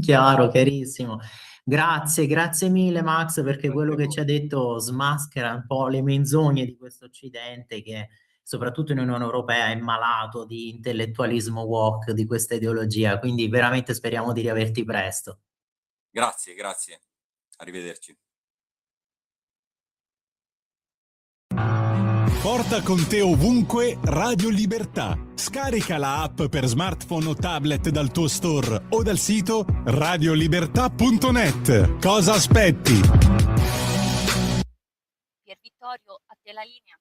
Chiaro, chiarissimo. Grazie mille Max, perché quello che ci ha detto smaschera un po' le menzogne di questo Occidente che, soprattutto in Unione Europea, è malato di intellettualismo woke, di questa ideologia, quindi veramente speriamo di riaverti presto. Grazie. Arrivederci. Porta con te ovunque Radio Libertà. Scarica la app per smartphone o tablet dal tuo store o dal sito radiolibertà.net. Cosa aspetti? Pier Vittorio, a te la linea.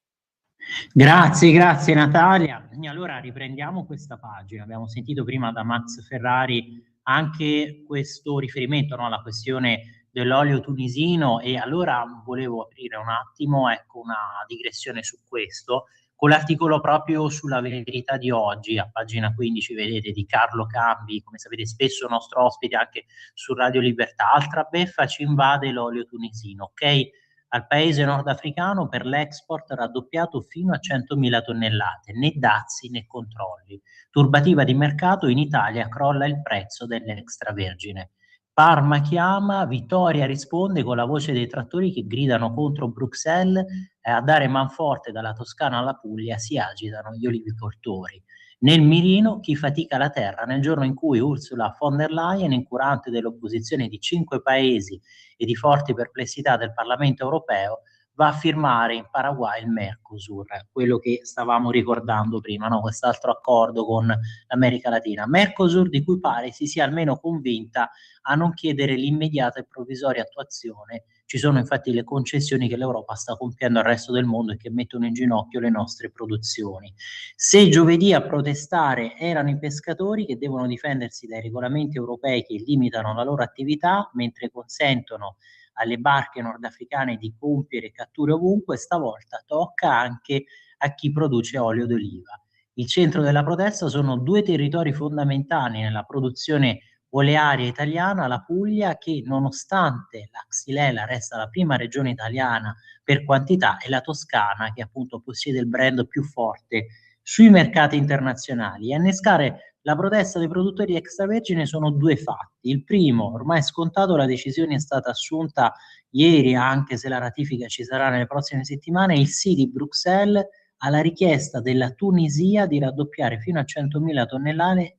Grazie Natalia. Allora riprendiamo questa pagina. Abbiamo sentito prima da Max Ferrari anche questo riferimento, no, alla questione dell'olio tunisino, e allora volevo aprire un attimo, ecco, una digressione su questo, con l'articolo proprio sulla Verità di oggi, a pagina 15 vedete, di Carlo Cambi, come sapete spesso nostro ospite anche su Radio Libertà. Altra beffa, ci invade l'olio tunisino, ok? Al paese nordafricano per l'export raddoppiato fino a 100.000 tonnellate, né dazi né controlli. Turbativa di mercato, in Italia crolla il prezzo dell'extravergine. Parma chiama, Vittoria risponde con la voce dei trattori che gridano contro Bruxelles, a dare manforte dalla Toscana alla Puglia si agitano gli olivicoltori. Nel mirino chi fatica la terra nel giorno in cui Ursula von der Leyen, incurante dell'opposizione di 5 paesi e di forti perplessità del Parlamento europeo, va a firmare in Paraguay il Mercosur, quello che stavamo ricordando prima, no? Quest'altro accordo con l'America Latina. Mercosur di cui pare si sia almeno convinta a non chiedere l'immediata e provvisoria attuazione. Ci sono infatti le concessioni che l'Europa sta compiendo al resto del mondo e che mettono in ginocchio le nostre produzioni. Se giovedì a protestare erano i pescatori che devono difendersi dai regolamenti europei che limitano la loro attività, mentre consentono alle barche nordafricane di compiere catture ovunque, stavolta tocca anche a chi produce olio d'oliva. Il centro della protesta sono 2 territori fondamentali nella produzione olearia italiana, la Puglia, che nonostante la Xylella resta la prima regione italiana per quantità, e la Toscana, che appunto possiede il brand più forte sui mercati internazionali. A innescare la protesta dei produttori extravergine sono 2 fatti. Il primo, ormai scontato, la decisione è stata assunta ieri, anche se la ratifica ci sarà nelle prossime settimane, il sì di Bruxelles alla richiesta della Tunisia di raddoppiare fino a 100.000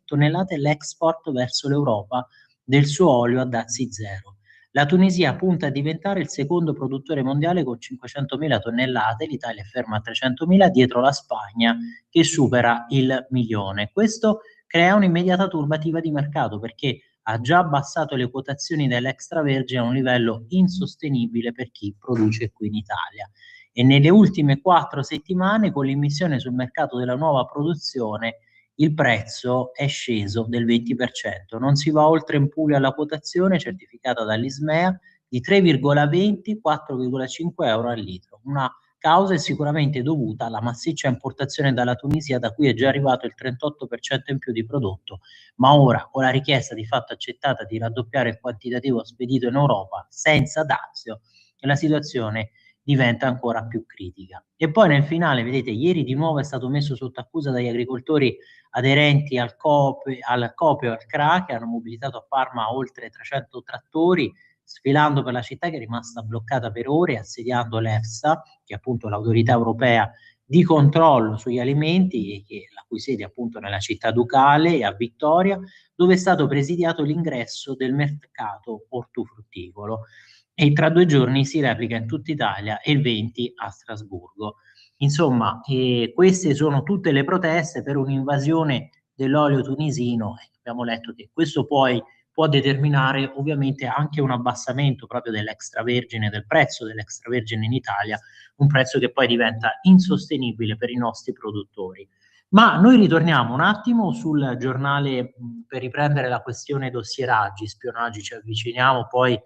tonnellate l'export verso l'Europa del suo olio a dazi zero. La Tunisia punta a diventare il secondo produttore mondiale con 500.000 tonnellate, l'Italia è ferma a 300.000, dietro la Spagna che supera il 1.000.000. Questo crea un'immediata turbativa di mercato perché ha già abbassato le quotazioni dell'extravergine a un livello insostenibile per chi produce qui in Italia. E nelle ultime 4 settimane, con l'immissione sul mercato della nuova produzione, il prezzo è sceso del 20%. Non si va oltre in Puglia alla quotazione certificata dall'Ismea di 3,20, 4,5 euro al litro. Una causa è sicuramente dovuta alla massiccia importazione dalla Tunisia, da cui è già arrivato il 38% in più di prodotto, ma ora, con la richiesta di fatto accettata di raddoppiare il quantitativo spedito in Europa senza dazio, la situazione diventa ancora più critica. E poi nel finale, vedete, ieri di nuovo è stato messo sotto accusa dagli agricoltori aderenti al COPE, al CRA, che hanno mobilitato a Parma oltre 300 trattori, sfilando per la città che è rimasta bloccata per ore, assediando l'EFSA, che è appunto l'autorità europea di controllo sugli alimenti, la cui sede è appunto nella città ducale e a Vittoria, dove è stato presidiato l'ingresso del mercato ortofrutticolo. E tra 2 giorni si replica in tutta Italia e il 20 a Strasburgo. Insomma, queste sono tutte le proteste per un'invasione dell'olio tunisino. Abbiamo letto che questo poi può determinare ovviamente anche un abbassamento proprio dell'extravergine, del prezzo dell'extravergine in Italia, un prezzo che poi diventa insostenibile per i nostri produttori. Ma noi ritorniamo un attimo sul giornale per riprendere la questione dossieraggi, spionaggi, ci avviciniamo poi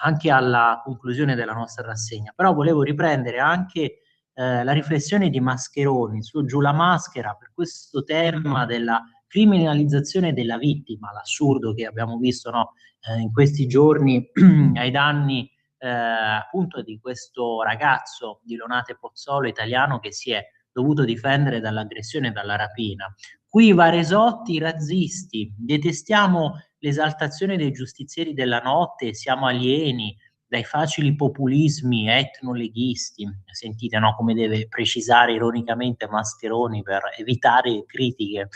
anche alla conclusione della nostra rassegna, però volevo riprendere anche la riflessione di Mascheroni su Giù la maschera, per questo tema della criminalizzazione della vittima, l'assurdo che abbiamo visto, no, in questi giorni ai danni appunto di questo ragazzo di Lonate Pozzolo italiano che si è dovuto difendere dall'aggressione e dalla rapina. Qui Varesotti, razzisti, detestiamo l'esaltazione dei giustizieri della notte, siamo alieni dai facili populismi etnoleghisti. Sentite, no, come deve precisare ironicamente Mascheroni per evitare critiche.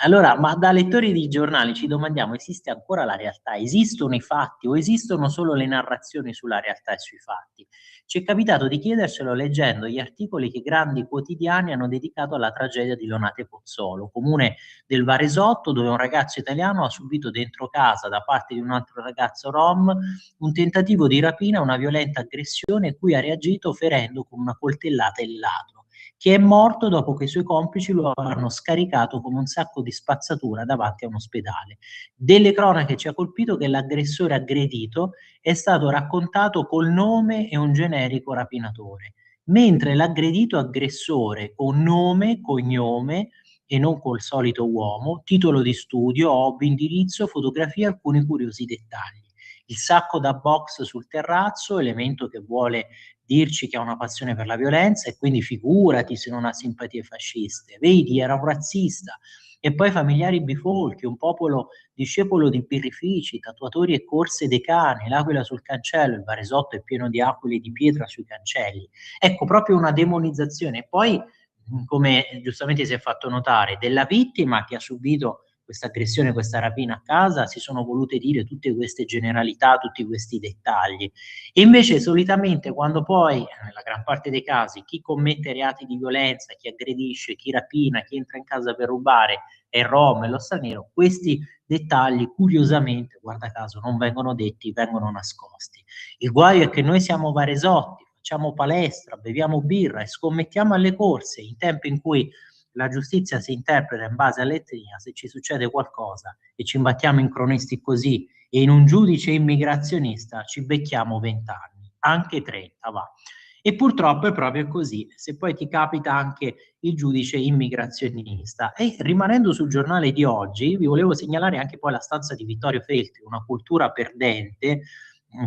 Allora, ma da lettori di giornali ci domandiamo, esiste ancora la realtà? Esistono i fatti o esistono solo le narrazioni sulla realtà e sui fatti? Ci è capitato di chiedercelo leggendo gli articoli che grandi quotidiani hanno dedicato alla tragedia di Lonate Pozzolo, comune del Varesotto, dove un ragazzo italiano ha subito dentro casa da parte di un altro ragazzo rom un tentativo di rapina, una violenta aggressione cui ha reagito ferendo con una coltellata il ladro, che è morto dopo che i suoi complici lo hanno scaricato come un sacco di spazzatura davanti a un ospedale. Delle cronache ci ha colpito che l'aggressore aggredito è stato raccontato col nome e un generico rapinatore, mentre l'aggredito aggressore con nome, cognome e non col solito uomo, titolo di studio, hobby, indirizzo, fotografie e alcuni curiosi dettagli. Il sacco da box sul terrazzo, elemento che vuole dirci che ha una passione per la violenza e quindi figurati se non ha simpatie fasciste. Vedi, era un razzista. E poi familiari bifolchi, un popolo discepolo di birrifici, tatuatori e corse dei cani, l'aquila sul cancello, il Varesotto è pieno di aquile di pietra sui cancelli. Ecco, proprio una demonizzazione. E poi, come giustamente si è fatto notare, della vittima che ha subito questa aggressione, questa rapina a casa, si sono volute dire tutte queste generalità, tutti questi dettagli. E invece solitamente quando poi, nella gran parte dei casi, chi commette reati di violenza, chi aggredisce, chi rapina, chi entra in casa per rubare è il rom, è lo straniero, questi dettagli curiosamente, guarda caso, non vengono detti, vengono nascosti. Il guaio è che noi siamo Varesotti, facciamo palestra, beviamo birra e scommettiamo alle corse in tempi in cui la giustizia si interpreta in base all'etnia. Se ci succede qualcosa e ci imbattiamo in cronisti così e in un giudice immigrazionista ci becchiamo 20 anni, anche 30 va. E purtroppo è proprio così, se poi ti capita anche il giudice immigrazionista. E rimanendo sul giornale di oggi, vi volevo segnalare anche poi la stanza di Vittorio Feltri, Una cultura perdente,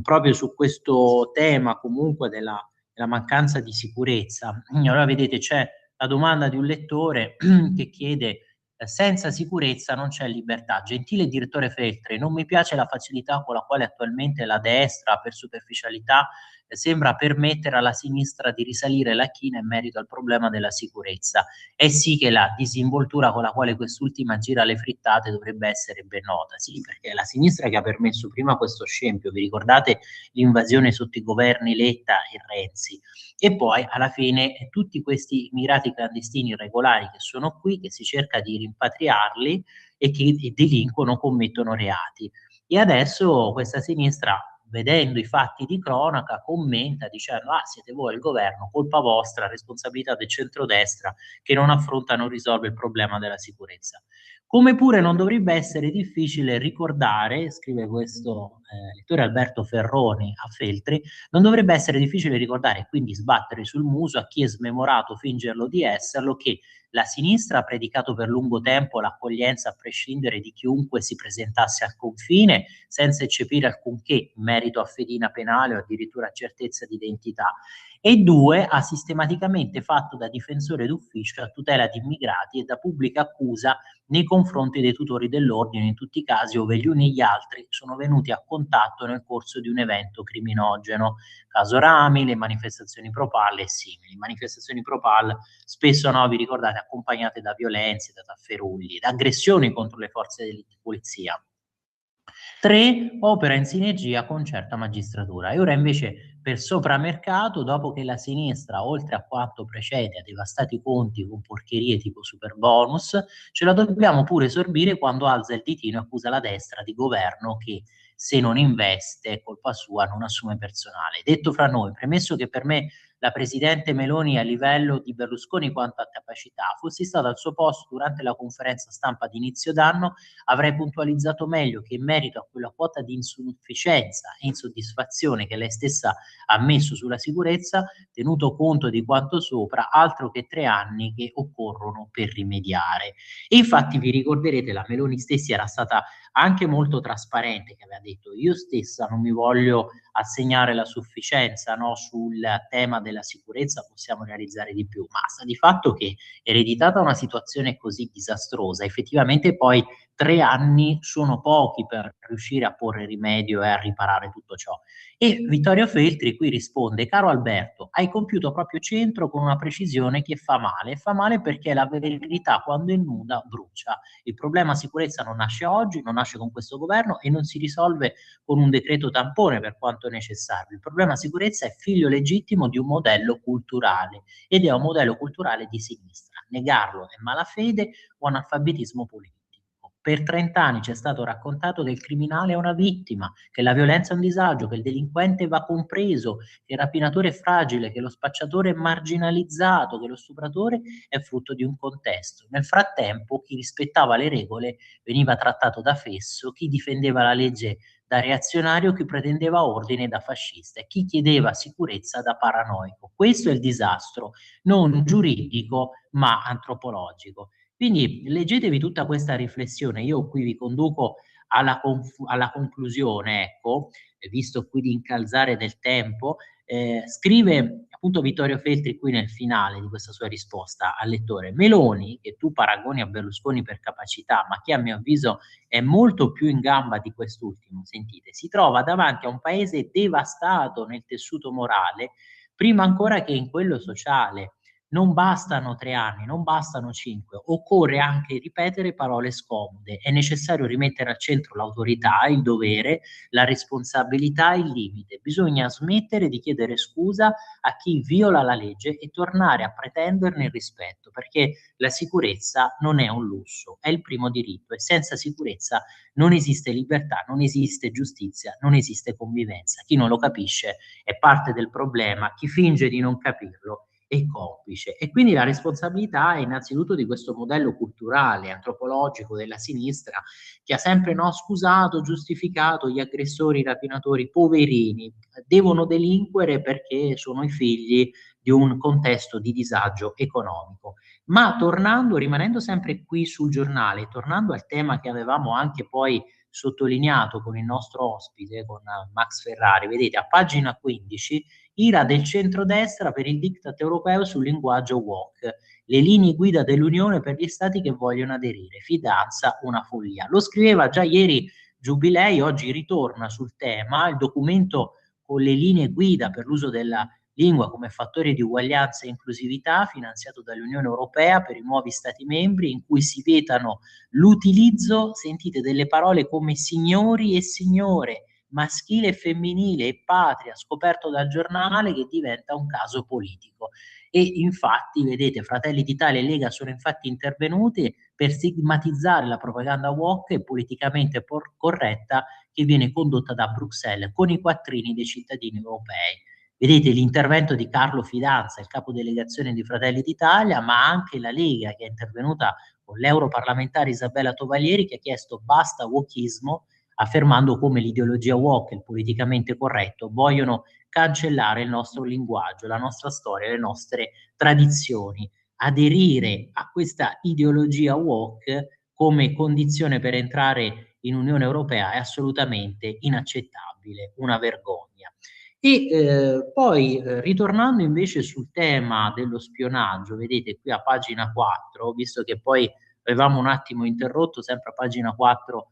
proprio su questo tema comunque della mancanza di sicurezza. Allora vedete, c'è la domanda di un lettore che chiede: senza sicurezza non c'è libertà. Gentile direttore Feltri, non mi piace la facilità con la quale attualmente la destra, per superficialità, sembra permettere alla sinistra di risalire la china in merito al problema della sicurezza. E sì che la disinvoltura con la quale quest'ultima gira le frittate dovrebbe essere ben nota. Sì, perché è la sinistra che ha permesso prima questo scempio, vi ricordate l'invasione sotto i governi Letta e Renzi? E poi alla fine tutti questi immigrati clandestini irregolari che sono qui, che si cerca di rimpatriarli e che delinquono, commettono reati. E adesso questa sinistra, vedendo i fatti di cronaca, commenta dicendo: ah, siete voi il governo, colpa vostra, responsabilità del centrodestra che non affronta, non risolve il problema della sicurezza. Come pure non dovrebbe essere difficile ricordare, scrive questo lettore Alberto Ferroni a Feltri, non dovrebbe essere difficile ricordare e quindi sbattere sul muso a chi è smemorato fingerlo di esserlo che La sinistra ha predicato per lungo tempo l'accoglienza a prescindere di chiunque si presentasse al confine, senza eccepire alcunché in merito a fedina penale o addirittura a certezza di identità. E due, ha sistematicamente fatto da difensore d'ufficio a tutela di immigrati e da pubblica accusa nei confronti dei tutori dell'ordine in tutti i casi ove gli uni e gli altri sono venuti a contatto nel corso di un evento criminogeno. Caso Rami, le manifestazioni pro-PAL e simili. Manifestazioni pro-PAL spesso, no, vi ricordate, accompagnate da violenze, da tafferugli, da aggressioni contro le forze di polizia. 3. Opera in sinergia con certa magistratura. E ora invece per sopramercato, dopo che la sinistra, oltre a quanto precede, ha devastato i conti con porcherie tipo super bonus, ce la dobbiamo pure sorbire quando alza il ditino e accusa la destra di governo che se non investe è colpa sua, non assume personale. Detto fra noi, premesso che per me la presidente Meloni è a livello di Berlusconi quanto a capacità, fossi stata al suo posto durante la conferenza stampa di inizio d'anno, avrei puntualizzato meglio che in merito a quella quota di insufficienza e insoddisfazione che lei stessa ha messo sulla sicurezza, tenuto conto di quanto sopra, altro che 3 anni che occorrono per rimediare. E infatti vi ricorderete, la Meloni stessa era stata anche molto trasparente, che aveva detto: io stessa non mi voglio assegnare la sufficienza, no, sul tema della sicurezza, possiamo realizzare di più, ma sta di fatto che ereditata una situazione così disastrosa, effettivamente poi 3 anni sono pochi per riuscire a porre rimedio e a riparare tutto ciò. E Vittorio Feltri qui risponde: caro Alberto, hai compiuto proprio centro con una precisione che fa male perché la verità quando è nuda brucia. Il problema sicurezza non nasce oggi, non nasce con questo governo e non si risolve con un decreto tampone per quanto necessario. Il problema sicurezza è figlio legittimo di un modello culturale ed è un modello culturale di sinistra. Negarlo è malafede o analfabetismo politico. Per 30 anni ci è stato raccontato che il criminale è una vittima, che la violenza è un disagio, che il delinquente va compreso, che il rapinatore è fragile, che lo spacciatore è marginalizzato, che lo stupratore è frutto di un contesto. Nel frattempo chi rispettava le regole veniva trattato da fesso, chi difendeva la legge da reazionario, chi pretendeva ordine da fascista e chi chiedeva sicurezza da paranoico. Questo è il disastro, non giuridico ma antropologico. Quindi leggetevi tutta questa riflessione, io qui vi conduco alla conclusione, ecco, visto qui di incalzare del tempo, scrive appunto Vittorio Feltri qui nel finale di questa sua risposta al lettore: Meloni, che tu paragoni a Berlusconi per capacità, ma che a mio avviso è molto più in gamba di quest'ultimo, sentite, si trova davanti a un paese devastato nel tessuto morale, prima ancora che in quello sociale. Non bastano 3 anni, non bastano 5, occorre anche ripetere parole scomode, è necessario rimettere al centro l'autorità, il dovere, la responsabilità e il limite. Bisogna smettere di chiedere scusa a chi viola la legge e tornare a pretenderne il rispetto, perché la sicurezza non è un lusso, è il primo diritto e senza sicurezza non esiste libertà, non esiste giustizia, non esiste convivenza. Chi non lo capisce è parte del problema, chi finge di non capirlo è complice. E quindi la responsabilità è innanzitutto di questo modello culturale, antropologico della sinistra, che ha sempre scusato, giustificato gli aggressori, i rapinatori, poverini, devono delinquere perché sono i figli di un contesto di disagio economico. Ma tornando, rimanendo sempre qui sul giornale, tornando al tema che avevamo anche poi sottolineato con il nostro ospite, con Max Ferrari, vedete a pagina 15, ira del centrodestra per il diktat europeo sul linguaggio woke, le linee guida dell'Unione per gli stati che vogliono aderire, fidanza una follia. Lo scriveva già ieri Giubilei, oggi ritorna sul tema, il documento con le linee guida per l'uso della lingua come fattore di uguaglianza e inclusività, finanziato dall'Unione Europea per i nuovi Stati membri, in cui si vietano l'utilizzo, sentite, delle parole come signori e signore, maschile e femminile e patria, scoperto dal giornale, che diventa un caso politico. E infatti, vedete, Fratelli d'Italia e Lega sono infatti intervenuti per stigmatizzare la propaganda woke e politicamente corretta che viene condotta da Bruxelles con i quattrini dei cittadini europei. Vedete l'intervento di Carlo Fidanza, il capodelegazione di Fratelli d'Italia, ma anche la Lega che è intervenuta con l'europarlamentare Isabella Tovaglieri, che ha chiesto basta wokismo, affermando come l'ideologia woke, il politicamente corretto, vogliono cancellare il nostro linguaggio, la nostra storia, le nostre tradizioni. aderire a questa ideologia woke come condizione per entrare in Unione Europea è assolutamente inaccettabile, una vergogna. E poi ritornando invece sul tema dello spionaggio, vedete qui a pagina 4, visto che poi avevamo un attimo interrotto, sempre a pagina 4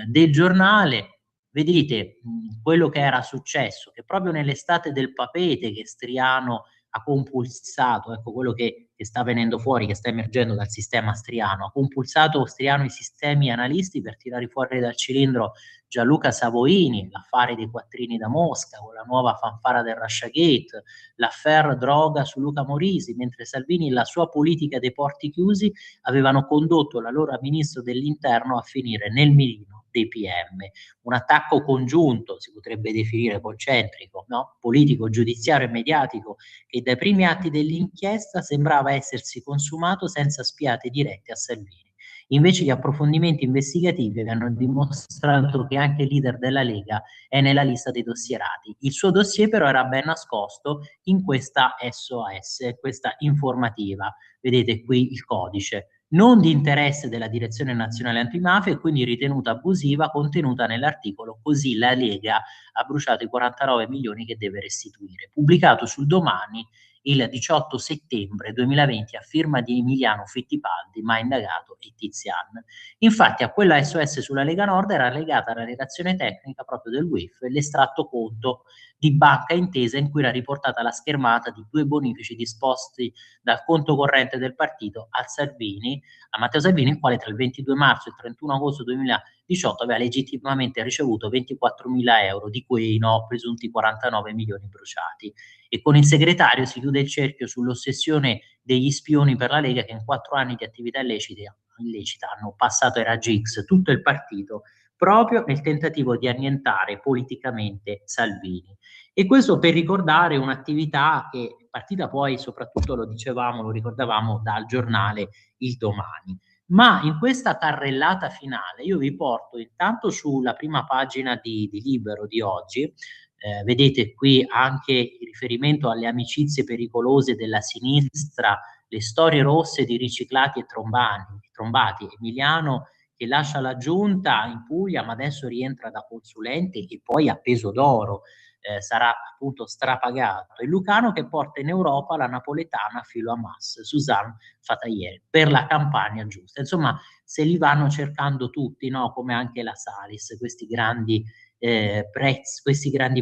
del giornale, vedete quello che era successo, che proprio nell'estate del Papete che Striano ha compulsato, ecco quello che sta venendo fuori, che sta emergendo dal sistema Striano, ha compulsato Striano i sistemi analisti per tirare fuori dal cilindro Gianluca Savoini, l'affare dei quattrini da Mosca, con la nuova fanfara del Russiagate, l'affaire droga su Luca Morisi, mentre Salvini e la sua politica dei porti chiusi avevano condotto l'allora ministro dell'Interno a finire nel mirino dei PM. Un attacco congiunto, si potrebbe definire concentrico, no? Politico, giudiziario e mediatico, che dai primi atti dell'inchiesta sembrava essersi consumato senza spiate dirette a Salvini. Invece gli approfondimenti investigativi hanno dimostrato che anche il leader della Lega è nella lista dei dossierati. Il suo dossier però era ben nascosto in questa SOS, questa informativa. Vedete qui il codice. Non di interesse della Direzione Nazionale Antimafia e quindi ritenuta abusiva, contenuta nell'articolo "Così la Lega ha bruciato i 49 milioni che deve restituire", pubblicato sul Domani il 18 settembre 2020 a firma di Emiliano Fittipaldi, mai indagato, e Tizian. Infatti a quella SOS sulla Lega Nord era legata la relazione tecnica proprio del WIF e l'estratto conto di Banca Intesa in cui era riportata la schermata di 2 bonifici disposti dal conto corrente del partito a Matteo Salvini, il quale tra il 22 marzo e il 31 agosto 2018 aveva legittimamente ricevuto 24.000 euro, di cui presunti 49 milioni bruciati. E con il segretario si chiude il cerchio sull'ossessione degli spioni per la Lega, che in 4 anni di attività illecita hanno passato ai raggi X tutto il partito, proprio nel tentativo di annientare politicamente Salvini. E questo per ricordare un'attività che è partita poi, soprattutto lo ricordavamo dal giornale Il Domani. Ma in questa carrellata finale io vi porto intanto sulla prima pagina di Libero di oggi. Vedete qui anche il riferimento alle amicizie pericolose della sinistra, le storie rosse di riciclati e trombati. Emiliano che lascia la giunta in Puglia ma adesso rientra da consulente e poi a peso d'oro, sarà appunto strapagato, e Lucano che porta in Europa la napoletana filo Hamas, Suzanne Fataier, per la campagna giusta. Insomma, se li vanno cercando tutti, no? Come anche la Salis, questi grandi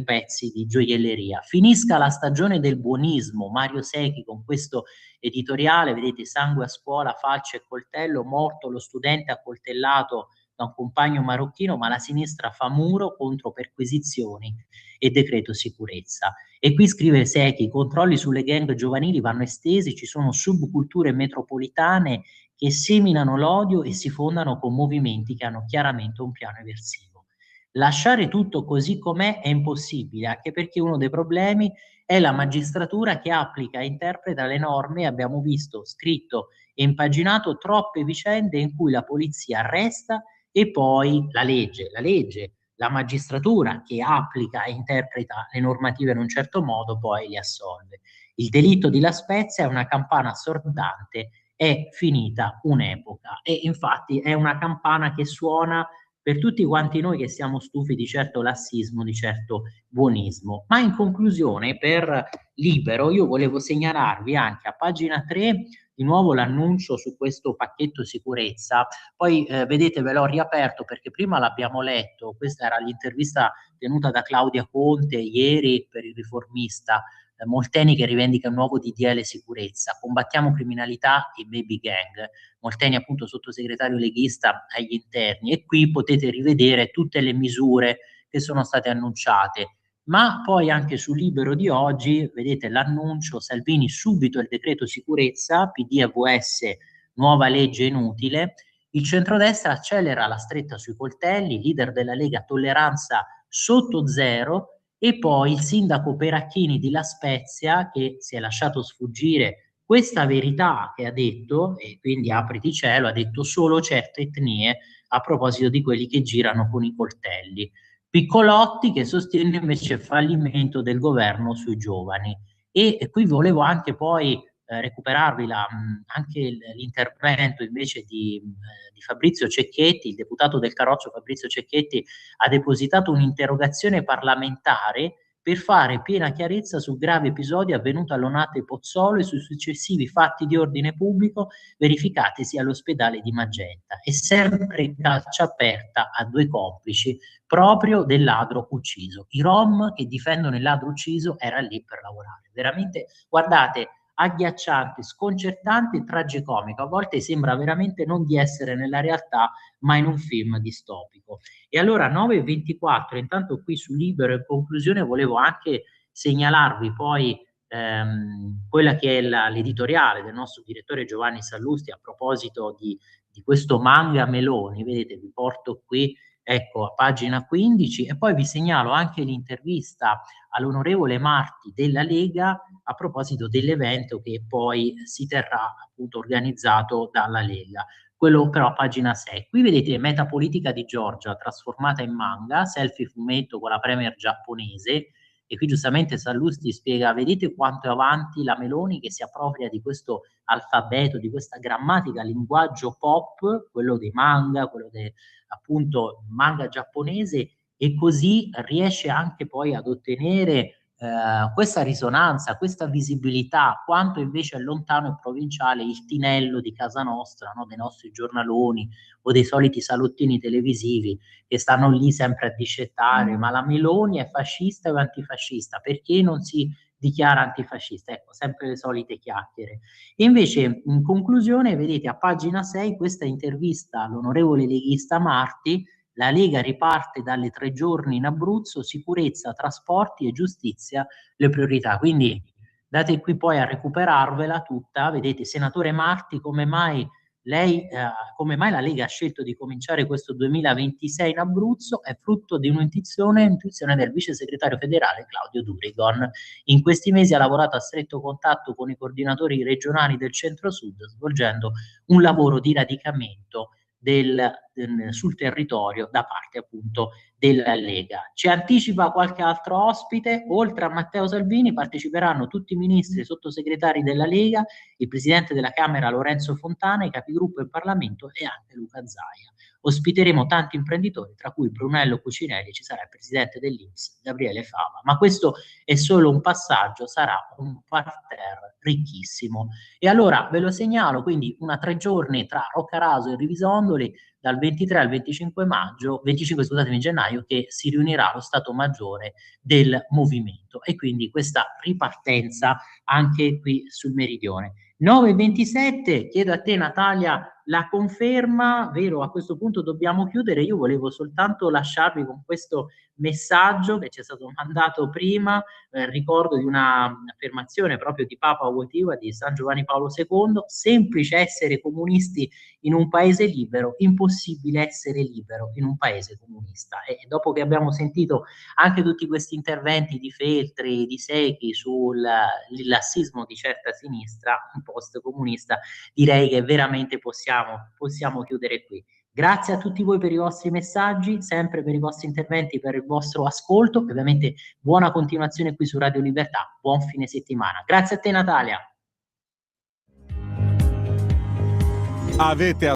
pezzi di gioielleria. Finisca la stagione del buonismo, Mario Secchi con questo editoriale, vedete, sangue a scuola, falce e coltello, morto lo studente accoltellato da un compagno marocchino, ma la sinistra fa muro contro perquisizioni e decreto sicurezza. E qui scrive Secchi: i controlli sulle gang giovanili vanno estesi, ci sono subculture metropolitane che seminano l'odio e si fondano con movimenti che hanno chiaramente un piano eversivo. Lasciare tutto così com'è è impossibile, anche perché uno dei problemi è la magistratura che applica e interpreta le norme. Abbiamo visto, scritto e impaginato troppe vicende in cui la polizia arresta e poi la legge, la magistratura che applica e interpreta le normative in un certo modo poi li assolve. Il delitto di La Spezia è una campana assordante, è finita un'epoca, e infatti è una campana che suona per tutti quanti noi che siamo stufi di certo lassismo, di certo buonismo. Ma in conclusione, per Libero, io volevo segnalarvi anche a pagina 3 di nuovo l'annuncio su questo pacchetto sicurezza. Poi vedete, ve l'ho riaperto perché prima l'abbiamo letto, questa era l'intervista tenuta da Claudia Conte ieri per Il Riformista, Molteni che rivendica un nuovo DDL sicurezza, combattiamo criminalità e baby gang, Molteni appunto sottosegretario leghista agli interni, e qui potete rivedere tutte le misure che sono state annunciate. Ma poi anche sul Libero di oggi vedete l'annuncio: Salvini subito il decreto sicurezza, PD AVS nuova legge inutile, il centrodestra accelera la stretta sui coltelli, leader della Lega tolleranza sotto zero, e poi il sindaco Peracchini di La Spezia che si è lasciato sfuggire questa verità che ha detto, e quindi apriti cielo, ha detto solo certe etnie a proposito di quelli che girano con i coltelli. Piccolotti che sostiene invece il fallimento del governo sui giovani. E qui volevo anche poi recuperarvi anche l'intervento invece di Fabrizio Cecchetti. Il deputato del Carroccio Fabrizio Cecchetti ha depositato un'interrogazione parlamentare per fare piena chiarezza sul grave episodio avvenuto all'Onate Pozzolo e sui successivi fatti di ordine pubblico verificatisi all'ospedale di Magenta, e sempre caccia aperta a 2 complici proprio del ladro ucciso. I Rom che difendono il ladro ucciso era lì per lavorare. Veramente, guardate, agghiacciante, sconcertante e tragicomico. A volte sembra veramente non di essere nella realtà, ma in un film distopico. E allora 9:24, intanto qui su Libero, in conclusione volevo anche segnalarvi poi quella che è l'editoriale del nostro direttore Giovanni Sallusti a proposito di questo manga Meloni. Vedete, vi porto qui, ecco, a pagina 15, e poi vi segnalo anche l'intervista all'onorevole Marti della Lega a proposito dell'evento che poi si terrà appunto organizzato dalla Lega. Quello però a pagina 6. Qui vedete metapolitica di Giorgia trasformata in manga, selfie fumetto con la premier giapponese, e qui giustamente Sallusti spiega, vedete quanto è avanti la Meloni che si appropria di questo alfabeto, di questa grammatica, linguaggio pop, quello dei manga, quello appunto manga giapponese, e così riesce anche poi ad ottenere questa risonanza, questa visibilità, quanto invece è lontano e provinciale il tinello di casa nostra, no? Dei nostri giornaloni o dei soliti salottini televisivi che stanno lì sempre a discettare, ma la Meloni è fascista o antifascista, perché non si dichiara antifascista? Ecco, sempre le solite chiacchiere. E invece, in conclusione, vedete a pagina 6 questa intervista all'onorevole leghista Marti. La Lega riparte dalle 3 giorni in Abruzzo, sicurezza, trasporti e giustizia le priorità. Quindi date qui poi a recuperarvela tutta. Vedete, senatore Marti, come mai la Lega ha scelto di cominciare questo 2026 in Abruzzo? È frutto di un'intuizione del vice segretario federale Claudio Durigon. In questi mesi ha lavorato a stretto contatto con i coordinatori regionali del centro-sud, svolgendo un lavoro di radicamento sul territorio da parte appunto della Lega. Ci anticipa qualche altro ospite: oltre a Matteo Salvini parteciperanno tutti i ministri e sottosegretari della Lega, il presidente della Camera Lorenzo Fontana, i capigruppo in Parlamento e anche Luca Zaia. Ospiteremo tanti imprenditori, tra cui Brunello Cucinelli, ci sarà il presidente dell'INPS Gabriele Fava, ma questo è solo un passaggio, sarà un parterre ricchissimo. E allora ve lo segnalo, quindi 3 giorni tra Roccaraso e Rivisondoli, dal 23 al 25 gennaio, che si riunirà lo Stato Maggiore del movimento, e quindi questa ripartenza anche qui sul meridione. 9:27, chiedo a te Natalia la conferma, vero? A questo punto dobbiamo chiudere. Io volevo soltanto lasciarvi con questo messaggio che ci è stato mandato prima, ricordo di un'affermazione proprio di Papa Wojtyła, di San Giovanni Paolo II: semplice essere comunisti in un paese libero, impossibile essere libero in un paese comunista. E dopo che abbiamo sentito anche tutti questi interventi di Feltri, di Secchi sul lassismo di certa sinistra post-comunista, direi che veramente possiamo chiudere qui. Grazie a tutti voi per i vostri messaggi, sempre per i vostri interventi, per il vostro ascolto. Ovviamente buona continuazione qui su Radio Libertà, buon fine settimana. Grazie a te Natalia. Avete